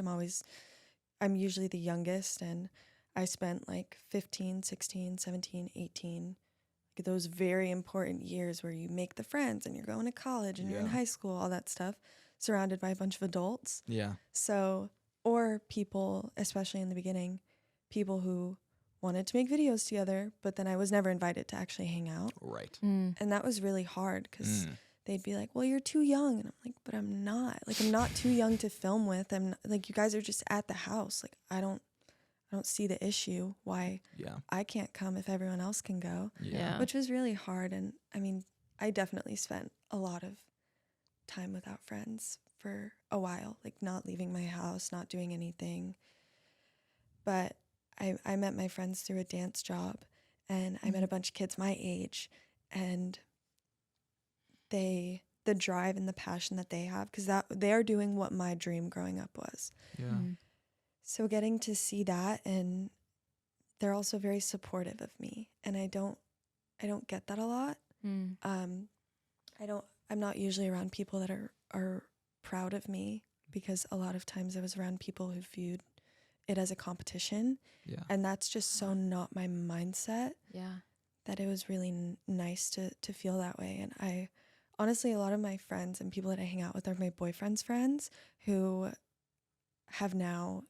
I'm usually the youngest, and I spent like 15, 16, 17, 18, like those very important years where you make the friends and you're going to college and you're in Yeah. high school, all that stuff, surrounded by a bunch of adults. Yeah. So, or people, especially in the beginning, people who wanted to make videos together, but then I was never invited to actually hang out. Right. Mm, And that was really hard because Mm. they'd be like, well, you're too young. And I'm like, but I'm not. Like, I'm not too young to film with. I'm not, like, you guys are just at the house. Like, I don't see the issue why Yeah. I can't come if everyone else can go, yeah. which was really hard. And I mean, I definitely spent a lot of time without friends for a while, like not leaving my house, not doing anything. But I met my friends through a dance job, and I met a bunch of kids my age, and the drive and the passion that they have, because that they are doing what my dream growing up was. Yeah. So getting to see that, and they're also very supportive of me, and I don't get that a lot. I'm not usually around people that are proud of me, because a lot of times I was around people who viewed it as a competition. Yeah. And that's just so not my mindset. Yeah. That it was really nice to feel that way. And I honestly, a lot of my friends and people that I hang out with are my boyfriend's friends, who have now,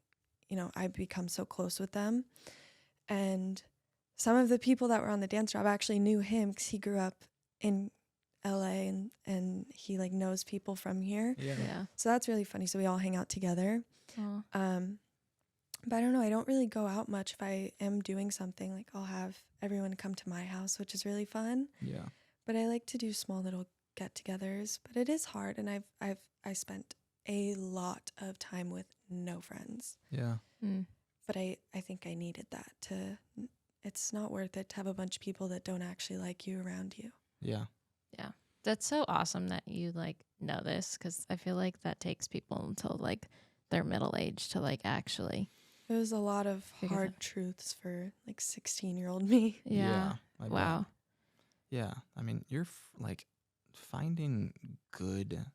I've become so close with them. And some of the people that were on the dance job actually knew him, because he grew up in LA, and he like knows people from here. Yeah. So that's really funny. So we all hang out together. But I don't know, I don't really go out much. If I am doing something, like I'll have everyone come to my house, which is really fun. Yeah. But I like to do small little get-togethers, but it is hard, and I spent a lot of time with no friends. Yeah. But I think I needed that it's not worth it to have a bunch of people that don't actually like you around you. Yeah. Yeah. That's so awesome that you like know this, because I feel like that takes people until like they're middle age to like actually. It was a lot of Figure hard that- truths for like 16-year-old me. Yeah. I bet. Wow. Yeah. I mean, you're like finding good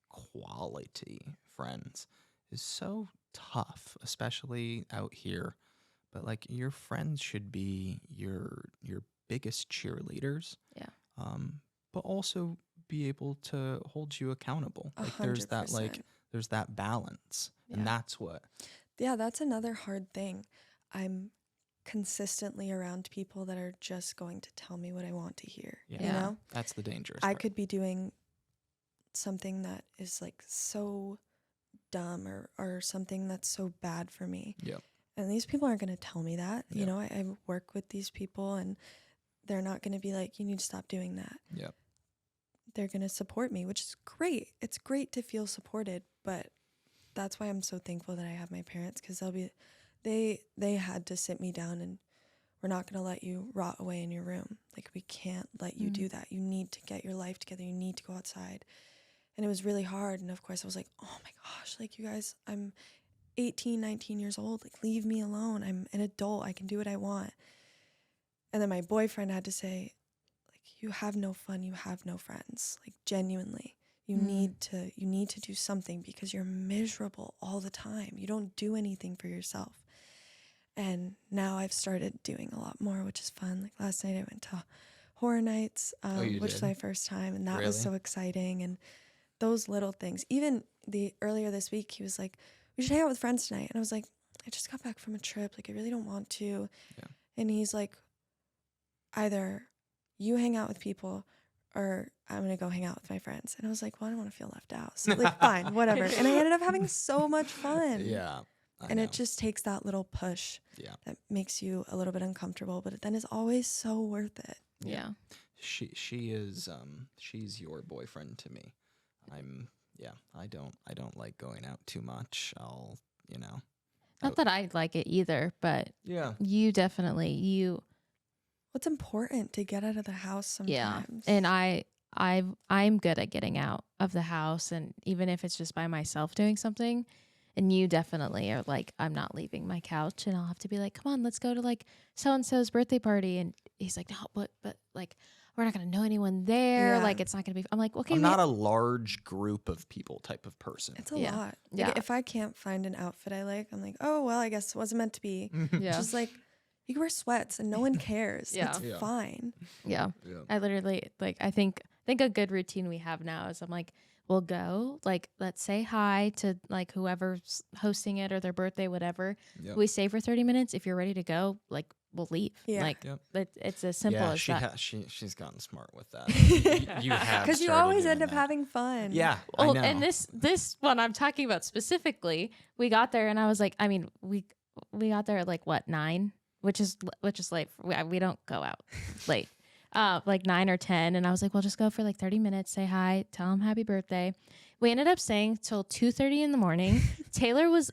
quality friends is so tough, especially out here. But like your friends should be your biggest cheerleaders. Yeah. But also be able to hold you accountable. Like there's that 100%. there's that balance. And Yeah. that's what. Yeah, that's another hard thing. I'm consistently around people that are just going to tell me what I want to hear. Yeah. You know? That's the dangerous I part. could be doing something that is like so dumb, or something that's so bad for me. Yep. And these people aren't going to tell me that. Yep. You know, I work with these people, and they're not going to be like, you need to stop doing that. Yep. They're going to support me, which is great. It's great to feel supported, but that's why I'm so thankful that I have my parents, because they had to sit me down, and we're not going to let you rot away in your room. Like, we can't let you do that. You need to get your life together. You need to go outside. And it was really hard. And of course I was like, oh my gosh, like, you guys, I'm 18, 19 years old. Like, leave me alone. I'm an adult. I can do what I want. And then my boyfriend had to say, like, you have no fun. You have no friends. Like, genuinely. You need to do something, because you're miserable all the time. You don't do anything for yourself. And now I've started doing a lot more, which is fun. Like, last night I went to horror nights, you which was did? my first time, and that Really? was so exciting. And those little things. Even earlier this week, he was like, we should hang out with friends tonight. And I was like, I just got back from a trip. Like, I really don't want to. Yeah. And he's like, either you hang out with people, or I'm going to go hang out with my friends. And I was like, well, I don't want to feel left out. So, like, fine, whatever. And I ended up having so much fun. Yeah. I And know. it just takes that little push Yeah. that makes you a little bit uncomfortable, but then it's always so worth it. Yeah. She is she's your boyfriend to me. I don't like going out too much. I'll Not that I like it either, but yeah. you definitely What's important to get out of the house sometimes. And I'm good at getting out of the house, and even if it's just by myself doing something. And you definitely are like, I'm not leaving my couch, and I'll have to be like, come on, let's go to like so and so's birthday party, and he's like, no, but like we're not gonna know anyone there. Yeah. Like, it's not gonna be. I'm like, okay, I'm not a large group of people type of person. It's a Yeah. lot. Yeah. Like, if I can't find an outfit I like, I'm like, oh, well, I guess it wasn't meant to be. yeah, Just like, you can wear sweats and no one cares. Yeah. It's Yeah. fine. yeah. Yeah. I literally like. I think a good routine we have now is I'm like, we'll go, like, let's say hi to like whoever's hosting it or their birthday, whatever. Yep. We stay for 30 minutes. If you're ready to go, like, we'll leave. Yeah. Like, Yep. it's as simple yeah, as she that. she's gotten smart with that. You have Because you started always doing end up that. having fun. Yeah, Well, I know. and this one I'm talking about specifically, we got there and I was like, I mean, we got there at like what 9, which is late. We don't go out late. like 9 or 10. And I was like, well, just go for like 30 minutes, say hi, tell him happy birthday. We ended up staying till 2:30 in the morning. Taylor was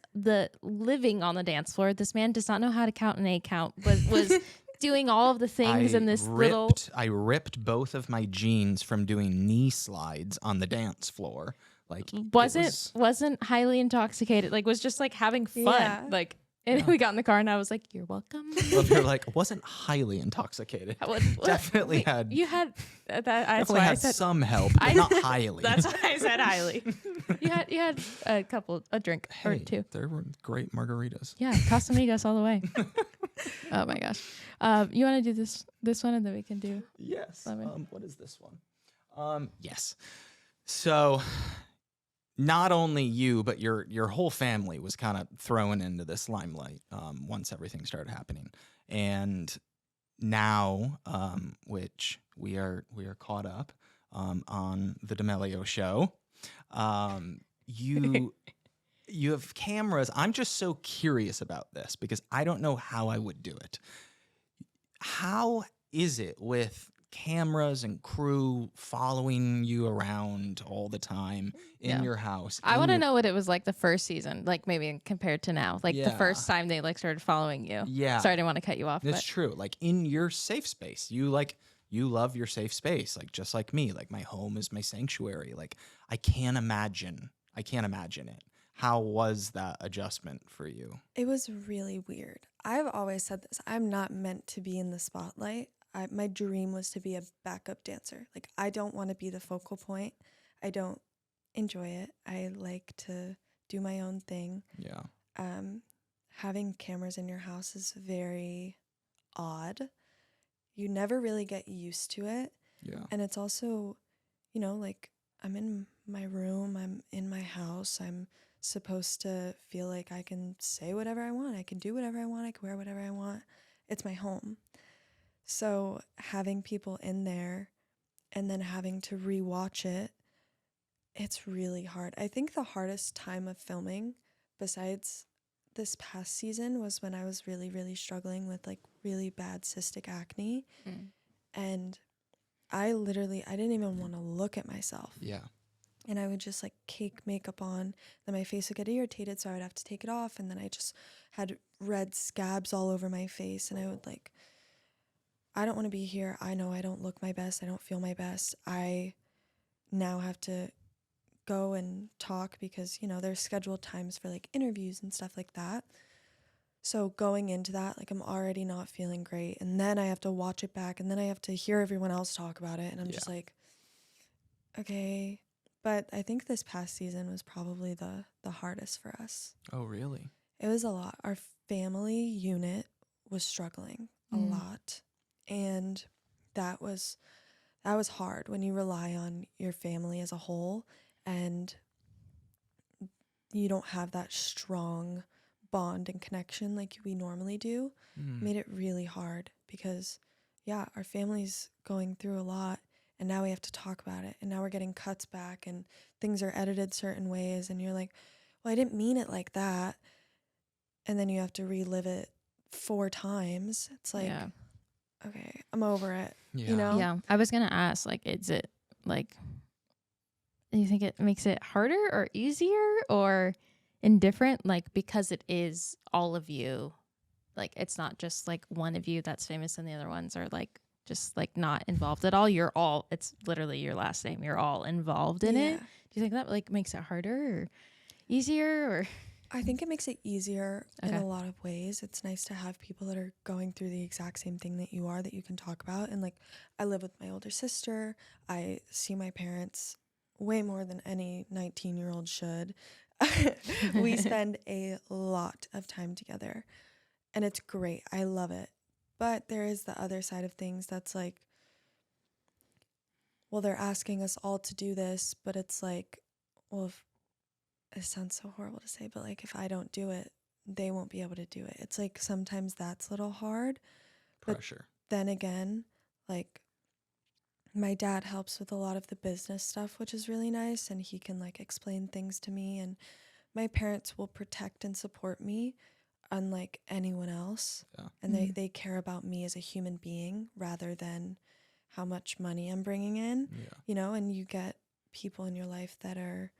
living on the dance floor. This man does not know how to count an 8 count, but was doing all of the things in this I ripped both of my jeans from doing knee slides on the dance floor. Like wasn't highly intoxicated. Like was just like having fun. Yeah. Like and we got in the car and I was like, "You're welcome." Well, if you're like, wasn't highly intoxicated. Definitely had. You had that. That's definitely why had I said some help, but not highly. That's why I said highly. You had a drink or two. There were great margaritas. Yeah, Casamigos all the way. Oh my gosh. You want to do this one and then we can do Yes. lemon? What is this one? Yes. So not only you, but your whole family was kind of thrown into this limelight once everything started happening. And now, which we are caught up on the D'Amelio show, you have cameras. I'm just so curious about this because I don't know how I would do it. How is it with cameras and crew following you around all the time in your house? I want to know what it was like the first season, like maybe compared to now, like the Yeah. first time they like started following you. Yeah. Sorry, I didn't want to cut you off. That's but true. Like in your safe space, you love your safe space, like just like me. Like my home is my sanctuary. Like I can't imagine it. How was that adjustment for you? It was really weird. I've always said this. I'm not meant to be in the spotlight. My dream was to be a backup dancer. Like, I don't want to be the focal point. I don't enjoy it. I like to do my own thing. Yeah. Having cameras in your house is very odd. You never really get used to it. Yeah. And it's also, like I'm in my room, I'm in my house, I'm supposed to feel like I can say whatever I want, I can do whatever I want, I can wear whatever I want. It's my home. So having people in there and then having to rewatch it, it's really hard. I think the hardest time of filming, besides this past season, was when I was really, really struggling with like really bad cystic acne. And I didn't even want to look at myself. Yeah. And I would just like cake makeup on, then my face would get irritated, so I would have to take it off, and then I just had red scabs all over my face, and I would like, I don't want to be here. I know I don't look my best. I don't feel my best. I now have to go and talk because, there's scheduled times for like interviews and stuff like that. So going into that, like I'm already not feeling great. And then I have to watch it back and then I have to hear everyone else talk about it. And I'm just like, okay. But I think this past season was probably the hardest for us. Oh, really? It was a lot. Our family unit was struggling a lot. And that was hard when you rely on your family as a whole and you don't have that strong bond and connection like we normally do. Made it really hard because our family's going through a lot and now we have to talk about it and now we're getting cuts back and things are edited certain ways and you're like, well, I didn't mean it like that. And then you have to relive it 4 times. It's like, okay, I'm over it. Yeah. Yeah. I was going to ask, like, is it like, do you think it makes it harder or easier or indifferent? Like, because it is all of you, like, it's not just like one of you that's famous and the other ones are like, just like not involved at all. It's literally your last name. You're all involved in it. Do you think that like makes it harder or easier or? I think it makes it easier in a lot of ways. It's nice to have people that are going through the exact same thing that you are that you can talk about. And like, I live with my older sister. I see my parents way more than any 19-year-old should. We spend a lot of time together and it's great. I love it. But there is the other side of things that's like, well, they're asking us all to do this, but it's like, well, it sounds so horrible to say, but like if I don't do it, they won't be able to do it. It's like sometimes that's a little hard. Pressure. But then again, like my dad helps with a lot of the business stuff, which is really nice. And he can like explain things to me. And my parents will protect and support me unlike anyone else. Yeah. And they care about me as a human being rather than how much money I'm bringing in, Yeah. you know, and you get people in your life that are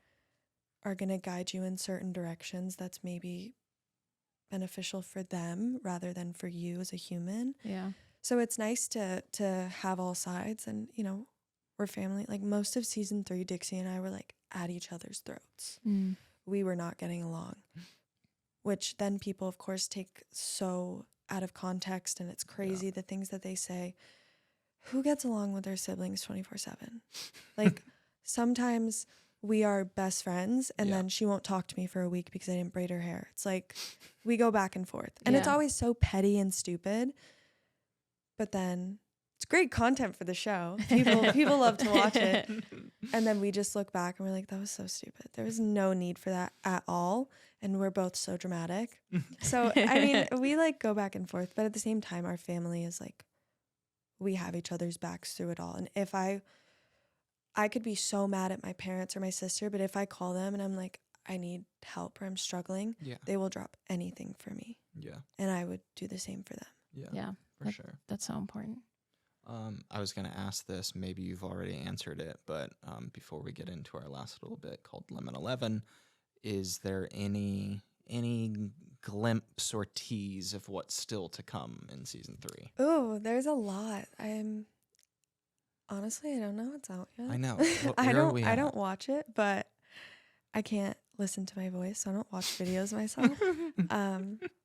going to guide you in certain directions that's maybe beneficial for them rather than for you as a human. Yeah. So it's nice to have all sides, and, you know, we're family. Like most of season 3, Dixie and I were like at each other's throats. We were not getting along, which then people, of course, take so out of context, and it's crazy the things that they say. Who gets along with their siblings 24/7? Like sometimes we are best friends, and then she won't talk to me for a week because I didn't braid her hair. It's like we go back and forth, and it's always so petty and stupid. But then it's great content for the show. People love to watch it. And then we just look back and we're like, that was so stupid. There was no need for that at all. And we're both so dramatic. So, I mean, we like go back and forth. But at the same time, our family is like, we have each other's backs through it all. And if I could be so mad at my parents or my sister, but if I call them and I'm like, I need help or I'm struggling, they will drop anything for me. Yeah. And I would do the same for them. Yeah. For sure. That's so important. I was going to ask this, maybe you've already answered it, but before we get into our last little bit called Lemon 11, is there any glimpse or tease of what's still to come in season 3? Oh, there's a lot. Honestly, I don't know what's out yet. I know. I don't watch it, but I can't listen to my voice, so I don't watch videos myself.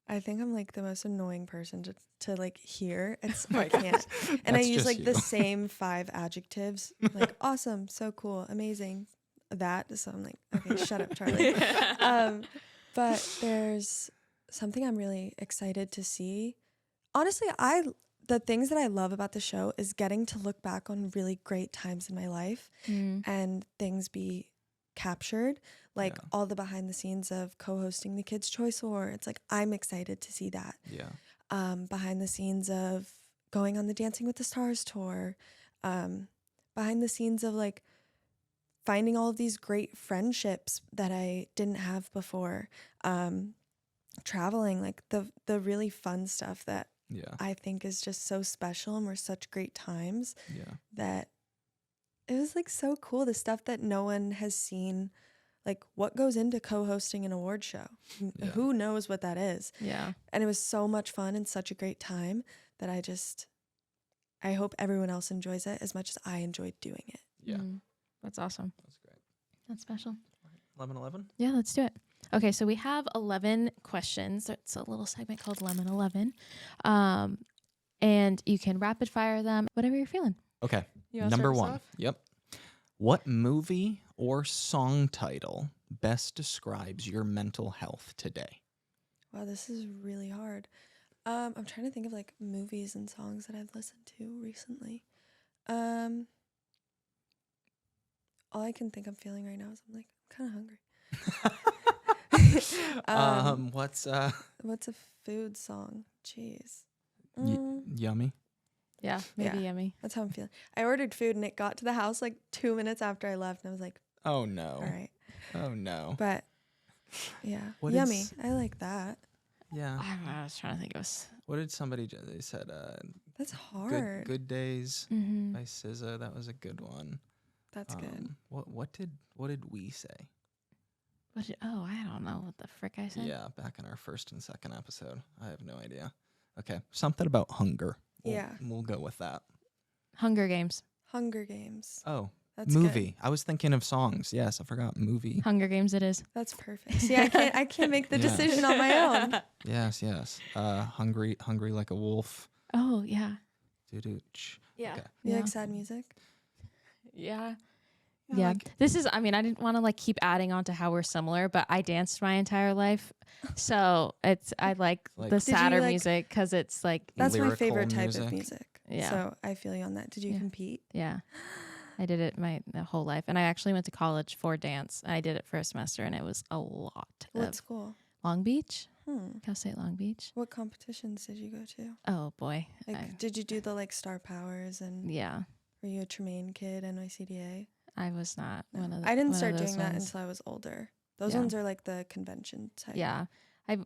I think I'm like the most annoying person to like hear. I can't. And I use like the same 5 adjectives, like awesome, so cool, amazing, that. So I'm like, okay, shut up, Charli. But there's something I'm really excited to see. Honestly, the things that I love about the show is getting to look back on really great times in my life and things be captured, like all the behind the scenes of co-hosting the Kids' Choice Awards. Like I'm excited to see that. Behind the scenes of going on the Dancing with the Stars tour, behind the scenes of like finding all of these great friendships that I didn't have before, traveling, like the really fun stuff that I think is just so special, and were such great times that it was like so cool. The stuff that no one has seen, like what goes into co-hosting an award show. Who knows what that is? Yeah. And it was so much fun and such a great time that I hope everyone else enjoys it as much as I enjoyed doing it. Yeah. That's awesome. That's great. That's special. 11-11? Yeah, let's do it. Okay, so we have 11 questions. It's a little segment called Lemon 11. And you can rapid fire them, whatever you're feeling. Okay. Number 1. Yep. What movie or song title best describes your mental health today? Wow, this is really hard. I'm trying to think of like movies and songs that I've listened to recently. All I can think I'm feeling right now is I'm kind of hungry. What's a food song? Jeez. Yummy? Yeah, maybe yummy. That's how I'm feeling. I ordered food and it got to the house like 2 minutes after I left, and I was like, oh no. All right. Oh no. But yeah, yummy. I like that. Yeah. I was trying to think of. What did somebody? They said. That's hard. Good Days by SZA. That was a good one. That's good. What did we say? I don't know what the frick I said. Yeah, back in our first and second episode. I have no idea. Okay, something about hunger. We'll go with that. Hunger Games. Hunger Games. Oh, that's movie. Good. I was thinking of songs. Yes, I forgot movie. Hunger Games. It is. That's perfect. See, I can't make the decision on my own. Yes. Hungry like a wolf. Oh yeah. Doo-doo-ch. Yeah. Okay. You like sad music? Yeah. Yeah. This is, I didn't want to like keep adding on to how we're similar, but I danced my entire life. So I like the sadder music because it's like. That's my favorite type of music. Yeah. So I feel you on that. Did you compete? Yeah. I did it my whole life. And I actually went to college for dance. I did it for a semester and it was a lot. What school? Long Beach. Cal State Long Beach. What competitions did you go to? Oh boy. Did you do the like Star Powers and? Yeah. Were you a Tremaine kid, NYCDA? I was not one of the. I didn't start doing that until I was older. Those ones are like the convention type. Yeah. I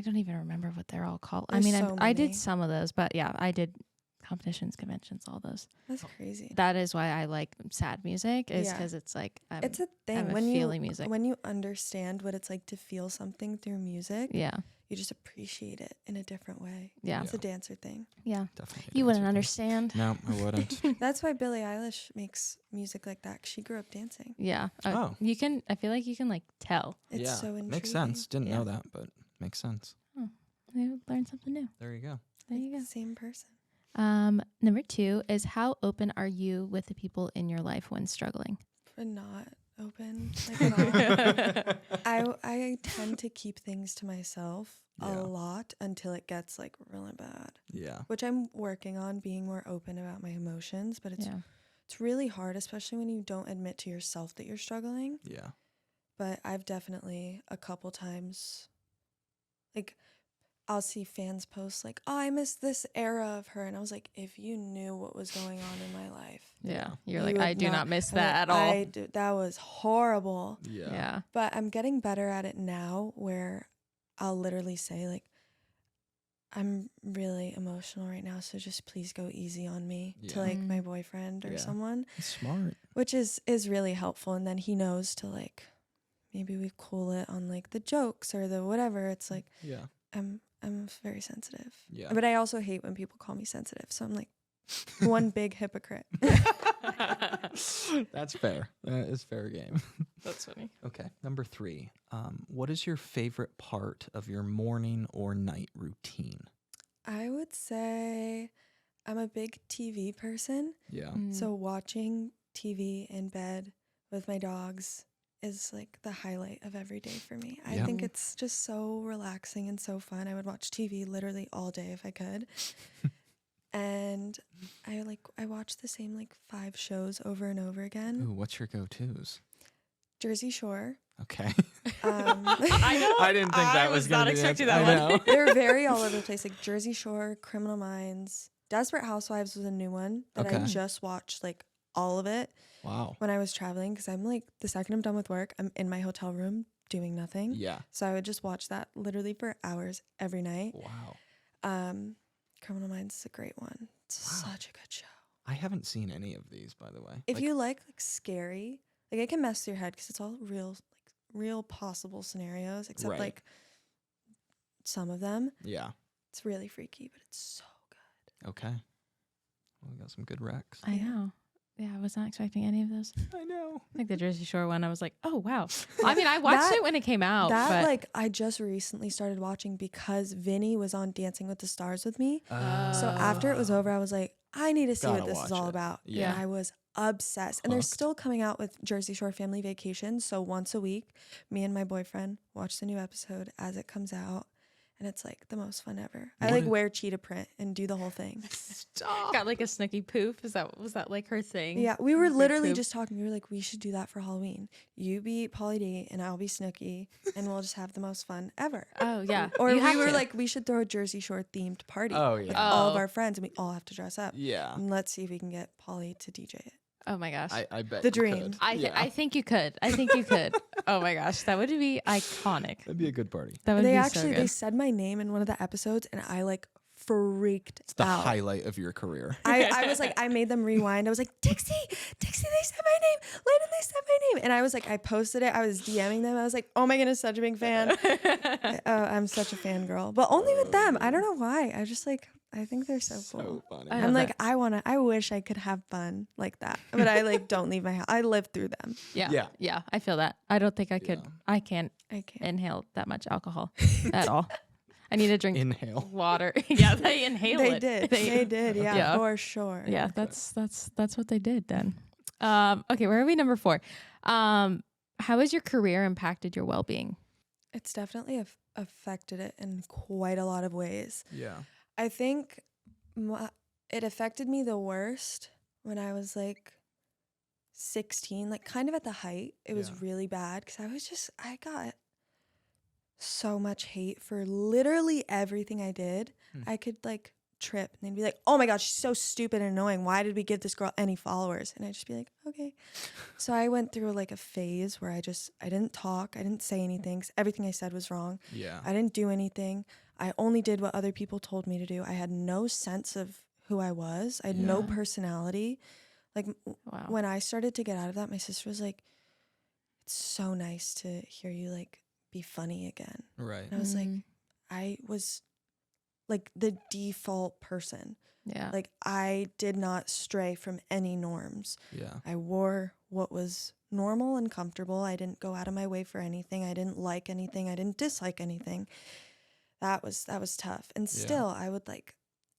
don't even remember what they're all called. There's so I did many. some of those, but yeah, I did competitions, conventions, all those. That's crazy. That is why I like sad music, is Yeah. because it's like It's a thing I'm a when feeling music. when you understand what it's like to feel something through music, Yeah, you just appreciate it in a different way. yeah, It's a dancer thing. yeah. Definitely. You wouldn't dancer. understand. No, I wouldn't. That's why Billie Eilish makes music like that. 'Cause she grew up dancing. Yeah. Oh. You can. I feel like you can like tell. It's so intriguing. Makes sense. Didn't Yeah. know that, but makes sense. You learn something new. There you go. There you go. Same person. Number 2 is, how open are you with the people in your life when struggling? For not open, like at all. I tend to keep things to myself Yeah. a lot until it gets like really bad, Yeah. which I'm working on being more open about my emotions, but it's Yeah. it's really hard, especially when you don't admit to yourself that you're struggling. Yeah. But I've definitely a couple times, like, I'll see fans post like, "Oh, I miss this era of her," and I was like, "If you knew what was going on in my life, Yeah. You're you like, would I do not miss I'm that like, at all. That was horrible." Yeah. Yeah. But I'm getting better at it now, where I'll literally say like, "I'm really emotional right now, so just please go easy on me," to Yeah. like my boyfriend or Yeah. someone, Smart. which is really helpful. And then he knows to like, maybe we cool it on like the jokes or the whatever. It's like Yeah. I'm very sensitive. Yeah. But I also hate when people call me sensitive. So I'm like one big hypocrite. That's fair. That is fair game. That's funny. Okay. Number 3. What is your favorite part of your morning or night routine? I would say I'm a big TV person. Yeah. So watching TV in bed with my dogs is like the highlight of every day for me. I Yeah. think it's just so relaxing and so fun. I would watch TV literally all day if I could. And I watch the same like 5 shows over and over again. Ooh, what's your go-tos? Jersey Shore. Okay. I know. I didn't think that was not gonna be the expecting answer. that I one. know. They're very all over the place. Like Jersey Shore, Criminal Minds, Desperate Housewives was a new one that I Okay. just watched like all of it Wow. when I was traveling, because I'm like, the second I'm done with work, I'm in my hotel room doing nothing. Yeah. So I would just watch that literally for hours every night. Wow. Criminal Minds is a great one. It's Wow. such a good show. I haven't seen any of these, by the way. If you like scary, like it can mess with your head because it's all real possible scenarios, except Right. like some of them. Yeah. It's really freaky, but it's so good. Okay. Well, we got some good recs. I know. Yeah, I was not expecting any of those. I know. I think the Jersey Shore one, I was like, oh, wow. I mean, I watched it when it came out. That but like I just recently started watching because Vinny was on Dancing with the Stars with me. So after it was over, I was like, I need to see what Gotta this is watch all it. about. Yeah. And I was obsessed. And they're Hooked. still coming out with Jersey Shore Family Vacation. So once a week, me and my boyfriend watch the new episode as it comes out. And it's like the most fun ever. I What like is- wear cheetah print and do the whole thing. got like a Snooky poof. Was that like her thing? Yeah, we were Big literally poop. just talking. We were like, we should do that for Halloween. You be Pauly D and I'll be Snooki, and we'll just have the most fun ever. Oh, yeah. Or You we have were to. like, we should throw a Jersey Shore themed party. Oh, With yeah. all of Oh. our friends, and we all have to dress up. Yeah. And let's see if we can get Pauly to DJ it. Oh, my gosh. I bet The you dream. could. I Yeah. think you could. I think you could. Oh, my gosh. That would be iconic. That'd be a good party. That would They be actually so they good. said my name in one of the episodes, and I like freaked It's the out. highlight of your career. I was like, I made them rewind. I was like, Dixie, they said my name. Landon, they said my name. And I was like, I posted it. I was DMing them. I was like, oh my goodness, such a big fan. I'm such a fangirl. But only with them. I don't know why. I just like, I think they're so cool. funny. I I'm love like, I wish I could have fun like that. But I like don't leave my house. I live through them. Yeah. Yeah. Yeah. I feel that. I don't think I could. Yeah. I can't I can't. inhale that much alcohol at all. I need to drink Inhale. water. Yeah, they inhale They it. did. They did. Yeah, Yeah. for sure. Yeah, that's what they did then. Okay, where are we? Number 4. How has your career impacted your well-being? It's definitely affected it in quite a lot of ways. Yeah. I think it affected me the worst when I was like 16, like kind of at the height. It was Yeah. really bad because I got so much hate for literally everything I did. I could like trip and they'd be like, oh my God, she's so stupid and annoying. Why did we give this girl any followers? And I'd just be like, okay. So I went through like a phase where I didn't talk. I didn't say anything 'cause everything I said was wrong. Yeah. I didn't do anything. I only did what other people told me to do. I had no sense of who I was. I had no Yeah. personality. Like Wow. when I started to get out of that, my sister was like, it's so nice to hear you like be funny again. Right. And I was like, I was like the default person. Yeah. Like I did not stray from any norms. Yeah. I wore what was normal and comfortable. I didn't go out of my way for anything. I didn't like anything. I didn't dislike anything. That was tough. And still I would like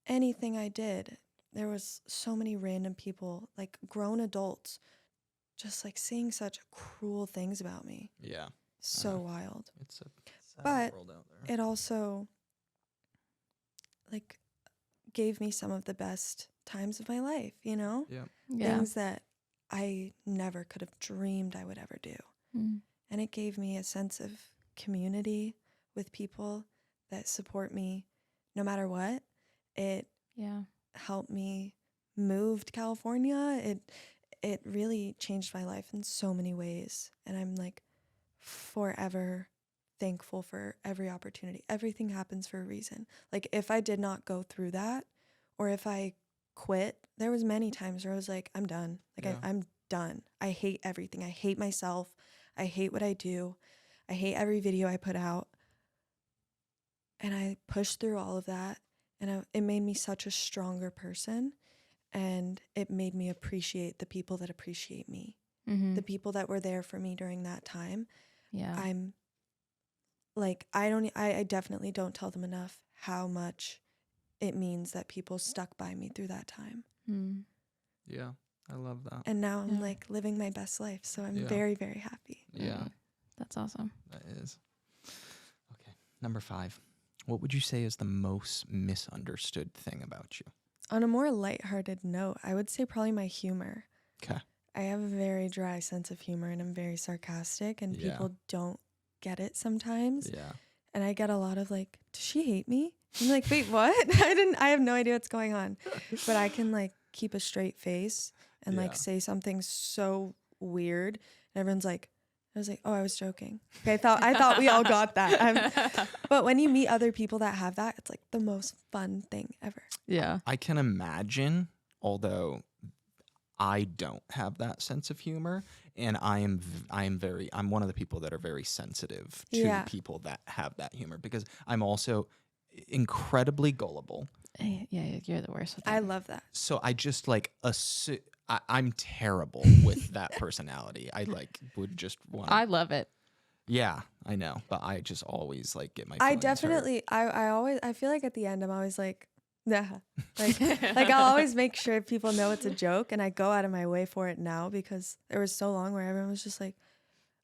anything I did. There was so many random people, like grown adults, just like saying such cruel things about me. Yeah. So wild. It's a sad But world out there. it also like gave me some of the best times of my life, you know? Yeah. Yeah. Things that I never could have dreamed I would ever do. Mm. And it gave me a sense of community with people that support me no matter what. It Yeah. helped me move to California. It really changed my life in so many ways. And I'm like forever thankful for every opportunity. Everything happens for a reason. Like if I did not go through that, or if I quit, there was many times where I was like, I'm done. Like Yeah. I'm done. I hate everything. I hate myself. I hate what I do. I hate every video I put out. And I pushed through all of that. And it made me such a stronger person. And it made me appreciate the people that appreciate me. Mm-hmm. The people that were there for me during that time. Yeah. I'm like, I definitely don't tell them enough how much it means that people stuck by me through that time. Mm. Yeah. I love that. And now I'm Yeah. like living my best life. So I'm Yeah. very, very happy. Yeah. That's awesome. That is. Okay. Number 5. What would you say is the most misunderstood thing about you? On a more lighthearted note, I would say probably my humor. Okay. I have a very dry sense of humor and I'm very sarcastic and Yeah. people don't get it sometimes. Yeah. And I get a lot of like, does she hate me? I'm like, wait, what? I have no idea what's going on. But I can like keep a straight face and Yeah. like say something so weird. And everyone's like, I was like, oh, I was joking. Okay, I thought we all got that. But when you meet other people that have that, it's like the most fun thing ever. Yeah. I can imagine, although I don't have that sense of humor, and I'm one of the people that are very sensitive to Yeah. people that have that humor, because I'm also incredibly gullible. Yeah, you're the worst with I that. love that. So I just like I'm terrible with that personality. I like would just want. I love it. Yeah, I know, but I just always like get my. I feelings hurt. definitely, I feel like at the end, I'm always like, nah. Like I'll always make sure people know it's a joke, and I go out of my way for it now because there was so long where everyone was just like,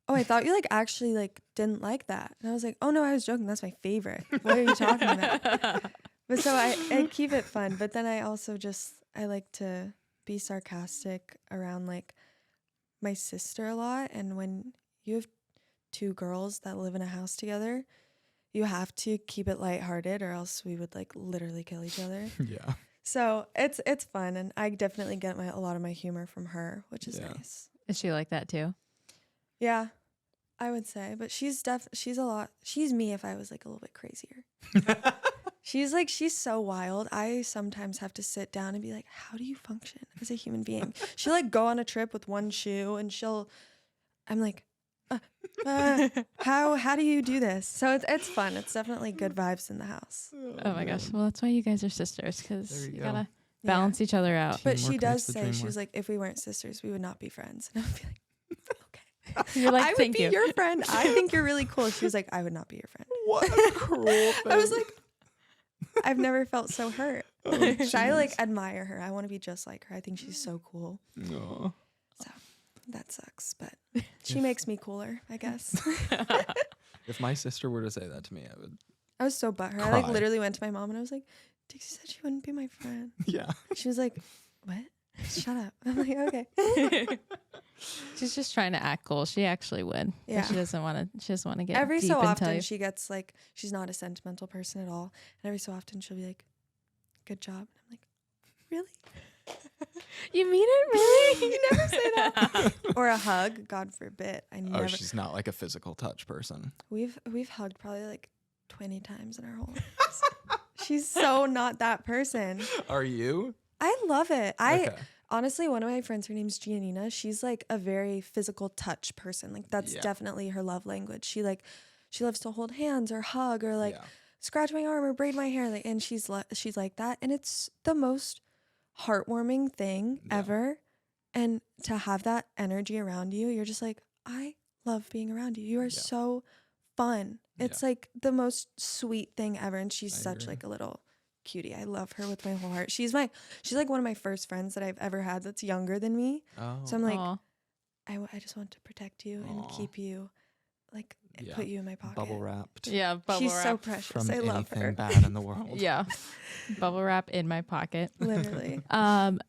oh, I thought you like actually like didn't like that. And I was like, oh no, I was joking. That's my favorite. What are you talking about? But so I keep it fun, but then I also I like to be sarcastic around like my sister a lot. And when you have 2 girls that live in a house together, you have to keep it lighthearted or else we would like literally kill each other. Yeah. So it's fun, and I definitely get a lot of my humor from her, which is Yeah. nice. Is she like that too? Yeah, I would say, but she's me if I was like a little bit crazier. She's so wild. I sometimes have to sit down and be like, how do you function as a human being? She'll like go on a trip with one shoe and I'm like, how do you do this? So it's fun. It's definitely good vibes in the house. Oh my gosh. Well, that's why you guys are sisters, There because you you go. gotta balance each other out. But she Teamwork does makes the say, dream she was work. like, if we weren't sisters, we would not be friends. And I would be like, okay. You're like, I would thank be you. your friend. I think you're really cool. She was like, I would not be your friend. What a cruel thing. I was like, I've never felt so hurt. Oh, I like jeez. admire her. I want to be just like her. I think she's so cool. Aw. That sucks, but she makes me cooler, I guess. If my sister were to say that to me, I would. I was so butthurt. I like Cry. literally went to my mom and I was like, Dixie said she wouldn't be my friend. Yeah. She was like, what? Shut up. I'm like, okay. She's just trying to act cool. She actually would. But Yeah. She doesn't want to. She doesn't want to get Every deep so and tell often you. she gets like, she's not a sentimental person at all. And every so often she'll be like, good job. And I'm like, really? You mean it, really? You never say that. Or a hug, God forbid. I Oh, never. she's not like a physical touch person. We've hugged probably like 20 times in our whole lives. She's so not that person. Are you? I love it. Okay. Honestly, one of my friends, her name's Giannina. She's like a very physical touch person. Like that's Yeah. definitely her love language. She loves to hold hands or hug or like Yeah. scratch my arm or braid my hair. Like, and she's like that. And it's the most heartwarming thing Yeah. ever. And to have that energy around you, you're just like, I love being around you. You are so fun. It's like the most sweet thing ever. And she's such like a little cutie. I love her with my whole heart. She's like one of my first friends that I've ever had that's younger than me. Oh. So I'm like, Aw. I just want to protect you and keep you, like, put you in my pocket. Bubble wrapped. Yeah, bubble She's wrap. so precious. From I love anything her. bad in the world. Yeah. Bubble wrap in my pocket. Literally.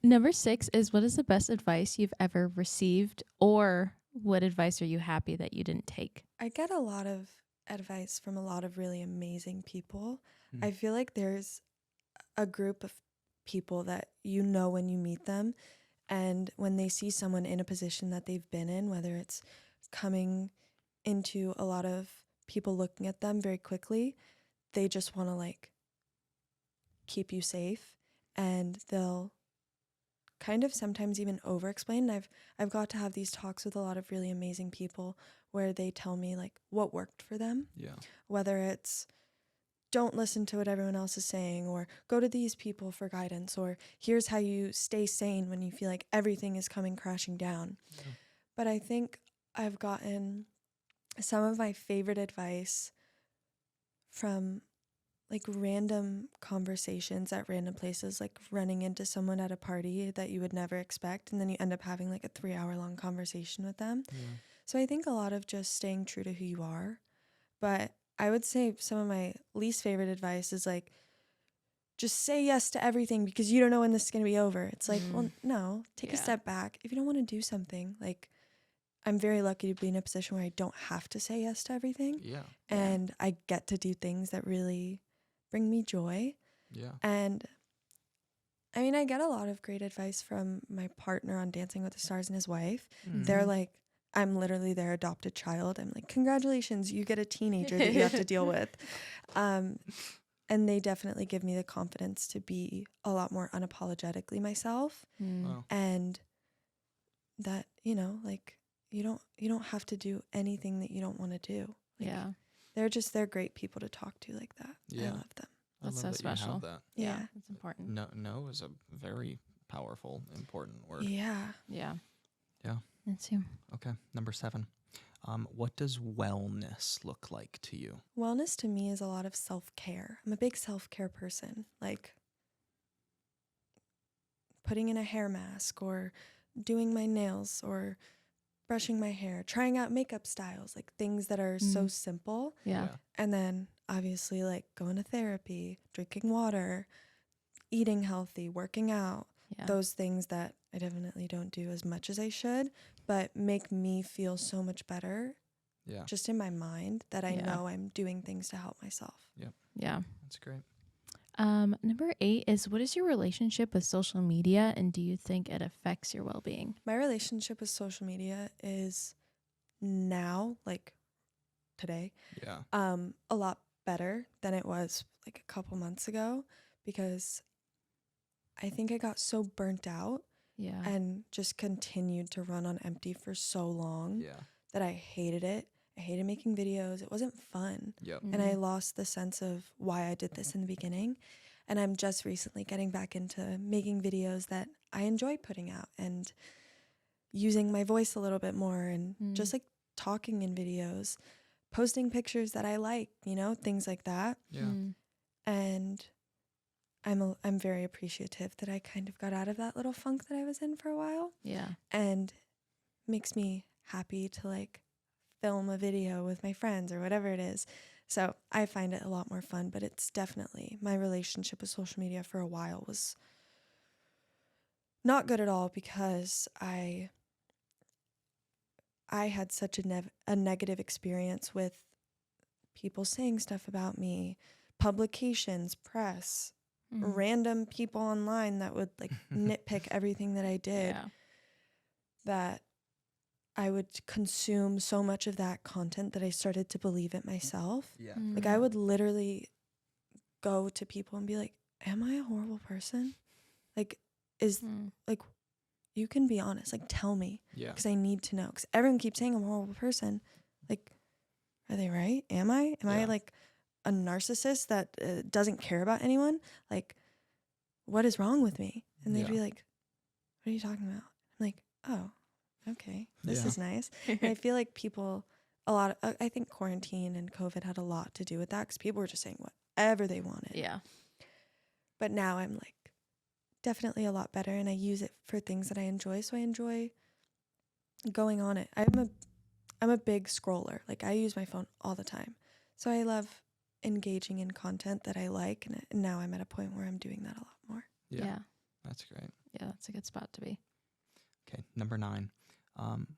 Number 6 is, what is the best advice you've ever received, or what advice are you happy that you didn't take? I get a lot of advice from a lot of really amazing people. I feel like there's a group of people that you know when you meet them, and when they see someone in a position that they've been in, whether it's coming into a lot of people looking at them very quickly, they just want to like keep you safe, and they'll kind of sometimes even over explain. I've got to have these talks with a lot of really amazing people where they tell me like what worked for them. Yeah. Whether it's don't listen to what everyone else is saying, or go to these people for guidance, or here's how you stay sane when you feel like everything is coming crashing down. Yeah. But I think I've gotten some of my favorite advice from like random conversations at random places, like running into someone at a party that you would never expect, and then you end up having like a 3-hour-long conversation with them. Yeah. So I think a lot of just staying true to who you are. But I would say some of my least favorite advice is like, just say yes to everything because you don't know when this is going to be over. It's like, well, no, take a step back. If you don't want to do something, like, I'm very lucky to be in a position where I don't have to say yes to everything. Yeah. And I get to do things that really bring me joy. Yeah. And I mean, I get a lot of great advice from my partner on Dancing with the Stars and his wife. They're like, I'm literally their adopted child. I'm like, congratulations, you get a teenager that you have to deal with. And they definitely give me the confidence to be a lot more unapologetically myself. Wow. And that, you know, like, you don't have to do anything that you don't want to do. Like, they're great people to talk to like that. Yeah. I love them. That's I so love that you have special. that. Yeah. That's important. No is a very powerful, important word. Yeah. Yeah. Yeah. That's you. Okay. Number 7. What does wellness look like to you? Wellness to me is a lot of self-care. I'm a big self-care person. Like putting in a hair mask, or doing my nails, or brushing my hair, trying out makeup styles, like things that are so simple. Yeah. And then obviously like going to therapy, drinking water, eating healthy, working out. Yeah. Those things that I definitely don't do as much as I should, but make me feel so much better Yeah. just in my mind that I Yeah. know I'm doing things to help myself. Yeah. That's great. Number 8 is, what is your relationship with social media, and do you think it affects your well-being? My relationship with social media is now, like today, Yeah. a lot better than it was like a couple months ago, because I think I got so burnt out Yeah. and just continued to run on empty for so long Yeah. that I hated it. I hated making videos. It wasn't fun. Yep. And I lost the sense of why I did this in the beginning. And I'm just recently getting back into making videos that I enjoy putting out, and using my voice a little bit more, and just like talking in videos, posting pictures that I like, you know, things like that. Yeah. And I'm very appreciative that I kind of got out of that little funk that I was in for a while, Yeah. and makes me happy to like film a video with my friends or whatever it is. So I find it a lot more fun, but it's definitely, my relationship with social media for a while was not good at all, because I had such a negative experience with people saying stuff about me, publications, press, random people online that would like nitpick everything that I did, that I would consume so much of that content that I started to believe it myself. Yeah. Like I would literally go to people and be like, am I a horrible person? Like, like, you can be honest. Like, tell me. Yeah. Because I need to know. Because everyone keeps saying I'm a horrible person. Like, are they right? Am I? Am I like a narcissist that doesn't care about anyone? Like, what is wrong with me? And they'd be like, what are you talking about? I'm like, oh, okay. This is nice. And I feel like people, I think quarantine and COVID had a lot to do with that because people were just saying whatever they wanted. Yeah. But now I'm like, definitely a lot better, and I use it for things that I enjoy. So I enjoy going on it. I'm a big scroller. Like, I use my phone all the time. So I love engaging in content that I like, and now I'm at a point where I'm doing that a lot more. Yeah. That's great. Yeah, that's a good spot to be. Okay, number 9.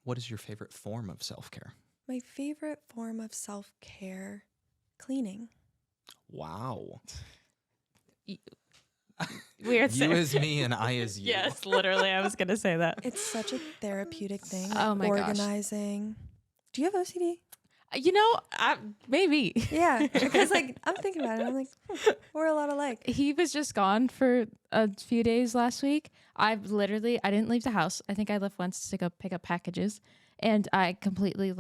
What is your favorite form of self-care? My favorite form of self-care, cleaning. Wow. Weird. You as me and I as you. Yes, literally. I was going to say that. It's such a therapeutic thing. Oh my gosh. Organizing. Do you have OCD? Maybe. Yeah, because like I'm thinking about it. I'm like, we're a lot alike. He was just gone for a few days last week. I didn't leave the house. I think I left once to go pick up packages, and I completely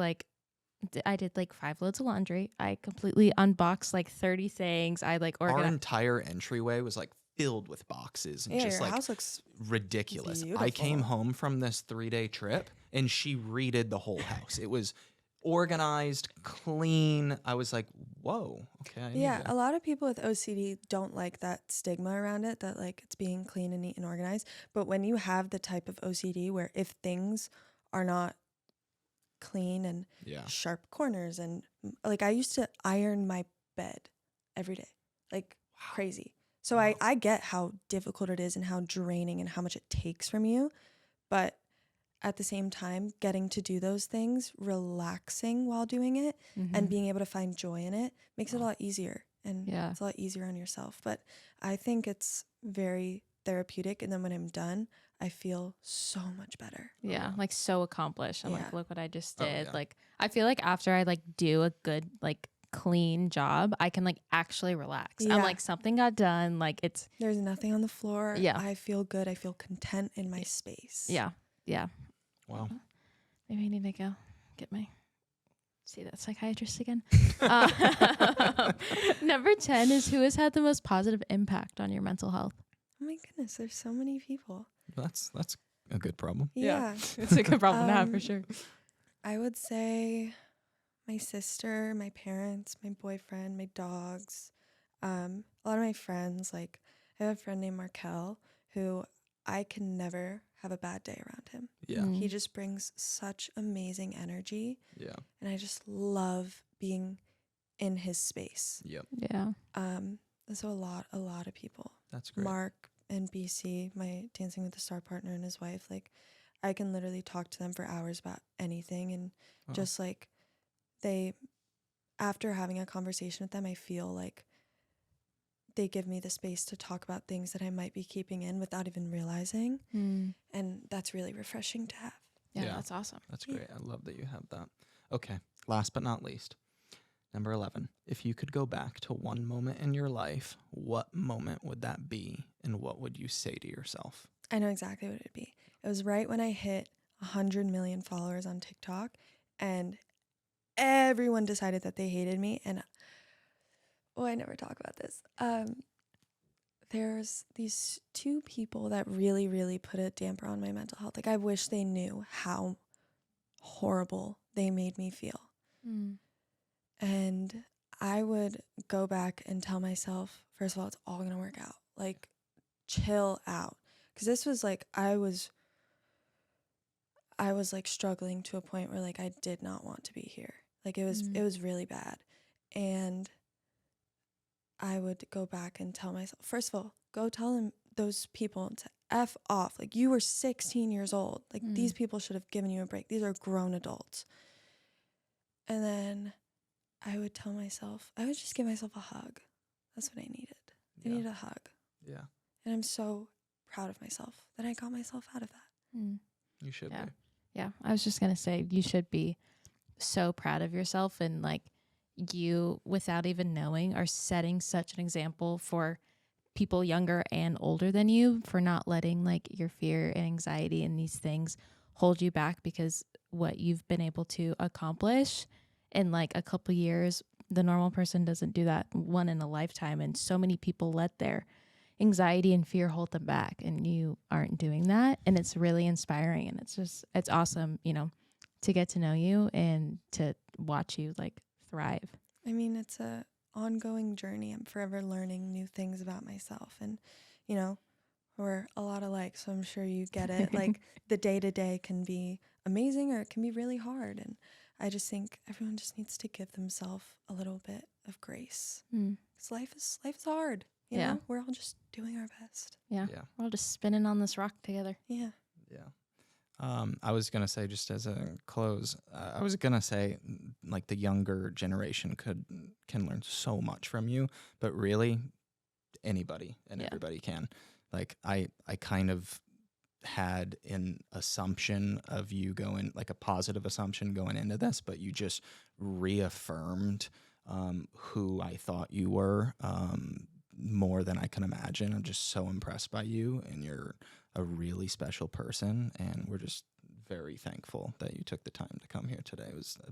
I did like 5 loads of laundry. I completely unboxed like 30 things. I like Our organized. entire entryway was like filled with boxes and Yeah, just your like house looks ridiculous. I beautiful. came home from this 3-day trip and she redid the whole house. It was organized, clean. I was like, whoa, okay. A lot of people with OCD don't like that stigma around it, that like it's being clean and neat and organized. But when you have the type of OCD where if things are not clean and sharp corners, and like I used to iron my bed every day, like crazy. So I get how difficult it is and how draining and how much it takes from you. But at the same time, getting to do those things, relaxing while doing it, and being able to find joy in it makes it a lot easier. And it's a lot easier on yourself. But I think it's very therapeutic. And then when I'm done, I feel so much better. Yeah, like so accomplished. I'm like, look what I just did. yeah. Like, I feel like after I like do a good like clean job, I can like actually relax. I'm like, something got done. Like there's nothing on the floor. Yeah. I feel good. I feel content in my space. Yeah. Wow. Maybe I need to go get see that psychiatrist again. Number 10 is who has had the most positive impact on your mental health? Oh my goodness, there's so many people. That's a good problem. Yeah. It's a good problem to have for sure. I would say my sister, my parents, my boyfriend, my dogs, a lot of my friends. Like, I have a friend named Markel who I can never have a bad day around him. Yeah. He just brings such amazing energy. Yeah. And I just love being in his space. Yep. Yeah. So a lot of people. That's great. Mark and BC, my Dancing with the Star partner, and his wife, like I can literally talk to them for hours about anything, and just like after having a conversation with them, I feel like they give me the space to talk about things that I might be keeping in without even realizing. And that's really refreshing to have. Yeah, that's awesome. That's great. I love that you have that. Okay. Last but not least, number 11. If you could go back to one moment in your life, what moment would that be? And what would you say to yourself? I know exactly what it'd be. It was right when I hit 100 million followers on TikTok, and everyone decided that they hated me. And I never talk about this. There's these 2 people that really, really put a damper on my mental health. Like, I wish they knew how horrible they made me feel. And I would go back and tell myself, first of all, it's all going to work out. Like, chill out. Because this was like, I was like struggling to a point where like I did not want to be here. Like, it was really bad. And I would go back and tell myself, first of all, go tell them, those people, to F off. Like, you were 16 years old. Like, these people should have given you a break. These are grown adults. And then I would tell myself, I would just give myself a hug. That's what I needed. I needed a hug. Yeah. And I'm so proud of myself that I got myself out of that. You should be. Yeah. I was just going to say, you should be so proud of yourself. And like, you, without even knowing, are setting such an example for people younger and older than you for not letting like your fear and anxiety and these things hold you back, because what you've been able to accomplish in like a couple years, the normal person doesn't do that one in a lifetime. And so many people let their anxiety and fear hold them back, and you aren't doing that. And it's really inspiring, and it's awesome, you know, to get to know you and to watch you like thrive. I mean, it's a ongoing journey. I'm forever learning new things about myself, and you know, we're a lot alike, so I'm sure you get it. Like the day-to-day can be amazing or it can be really hard, and I just think everyone just needs to give themselves a little bit of grace, because life is hard. You know, we're all just doing our best. Yeah. We're all just spinning on this rock together. Yeah. I was going to say, just as a close, I was going to say, like, the younger generation can learn so much from you, but really anybody and everybody can. Like, I kind of had an assumption of you going, like a positive assumption going into this, but you just reaffirmed who I thought you were more than I can imagine. I'm just so impressed by you, and you're a really special person, and we're just very thankful that you took the time to come here today. It was a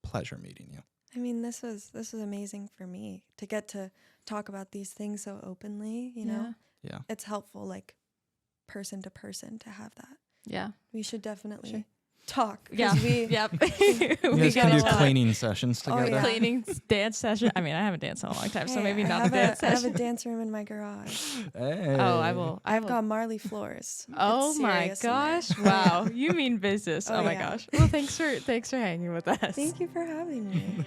pleasure meeting you. I mean, this was amazing for me to get to talk about these things so openly, you know? Yeah. It's helpful, like, person to person to have that. Yeah. We should definitely talk. Yeah. We You guys can do cleaning sessions together. yeah. Cleaning dance session. I mean, I haven't danced in a long time, so Hey, maybe I not a have dance I have session. a dance room in my garage. Hey. Oh, I will. I've got Marley floors. Oh It's my serious in there. gosh! Wow, you mean business? Oh, Oh my yeah. gosh! Well, thanks for hanging with us. Thank you for having me.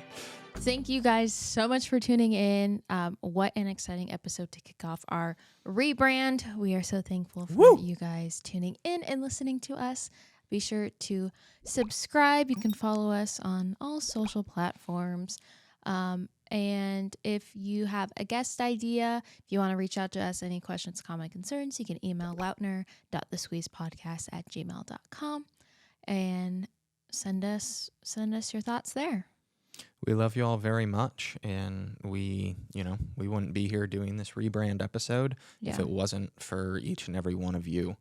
Thank you guys so much for tuning in. What an exciting episode to kick off our rebrand. We are so thankful for you guys tuning in and listening to us. Be sure to subscribe. You can follow us on all social platforms. And if you have a guest idea, if you want to reach out to us, any questions, comments, concerns, you can email lautner.thesqueezepodcast@gmail.com and send us your thoughts there. We love you all very much, and we wouldn't be here doing this rebrand episode if it wasn't for each and every one of you.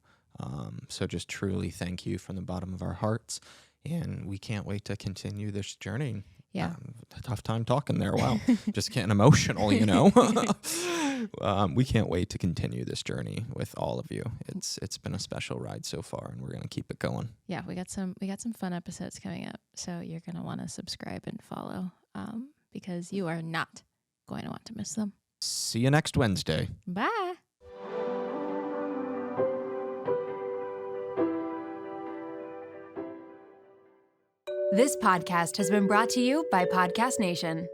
So just truly thank you from the bottom of our hearts, and we can't wait to continue this journey. Yeah. Tough time talking there. Wow. Just getting emotional, you know. We can't wait to continue this journey with all of you. It's been a special ride so far, and we're going to keep it going. Yeah, we got some fun episodes coming up, so you're going to want to subscribe and follow because you are not going to want to miss them. See you next Wednesday. Bye. This podcast has been brought to you by Podcast Nation.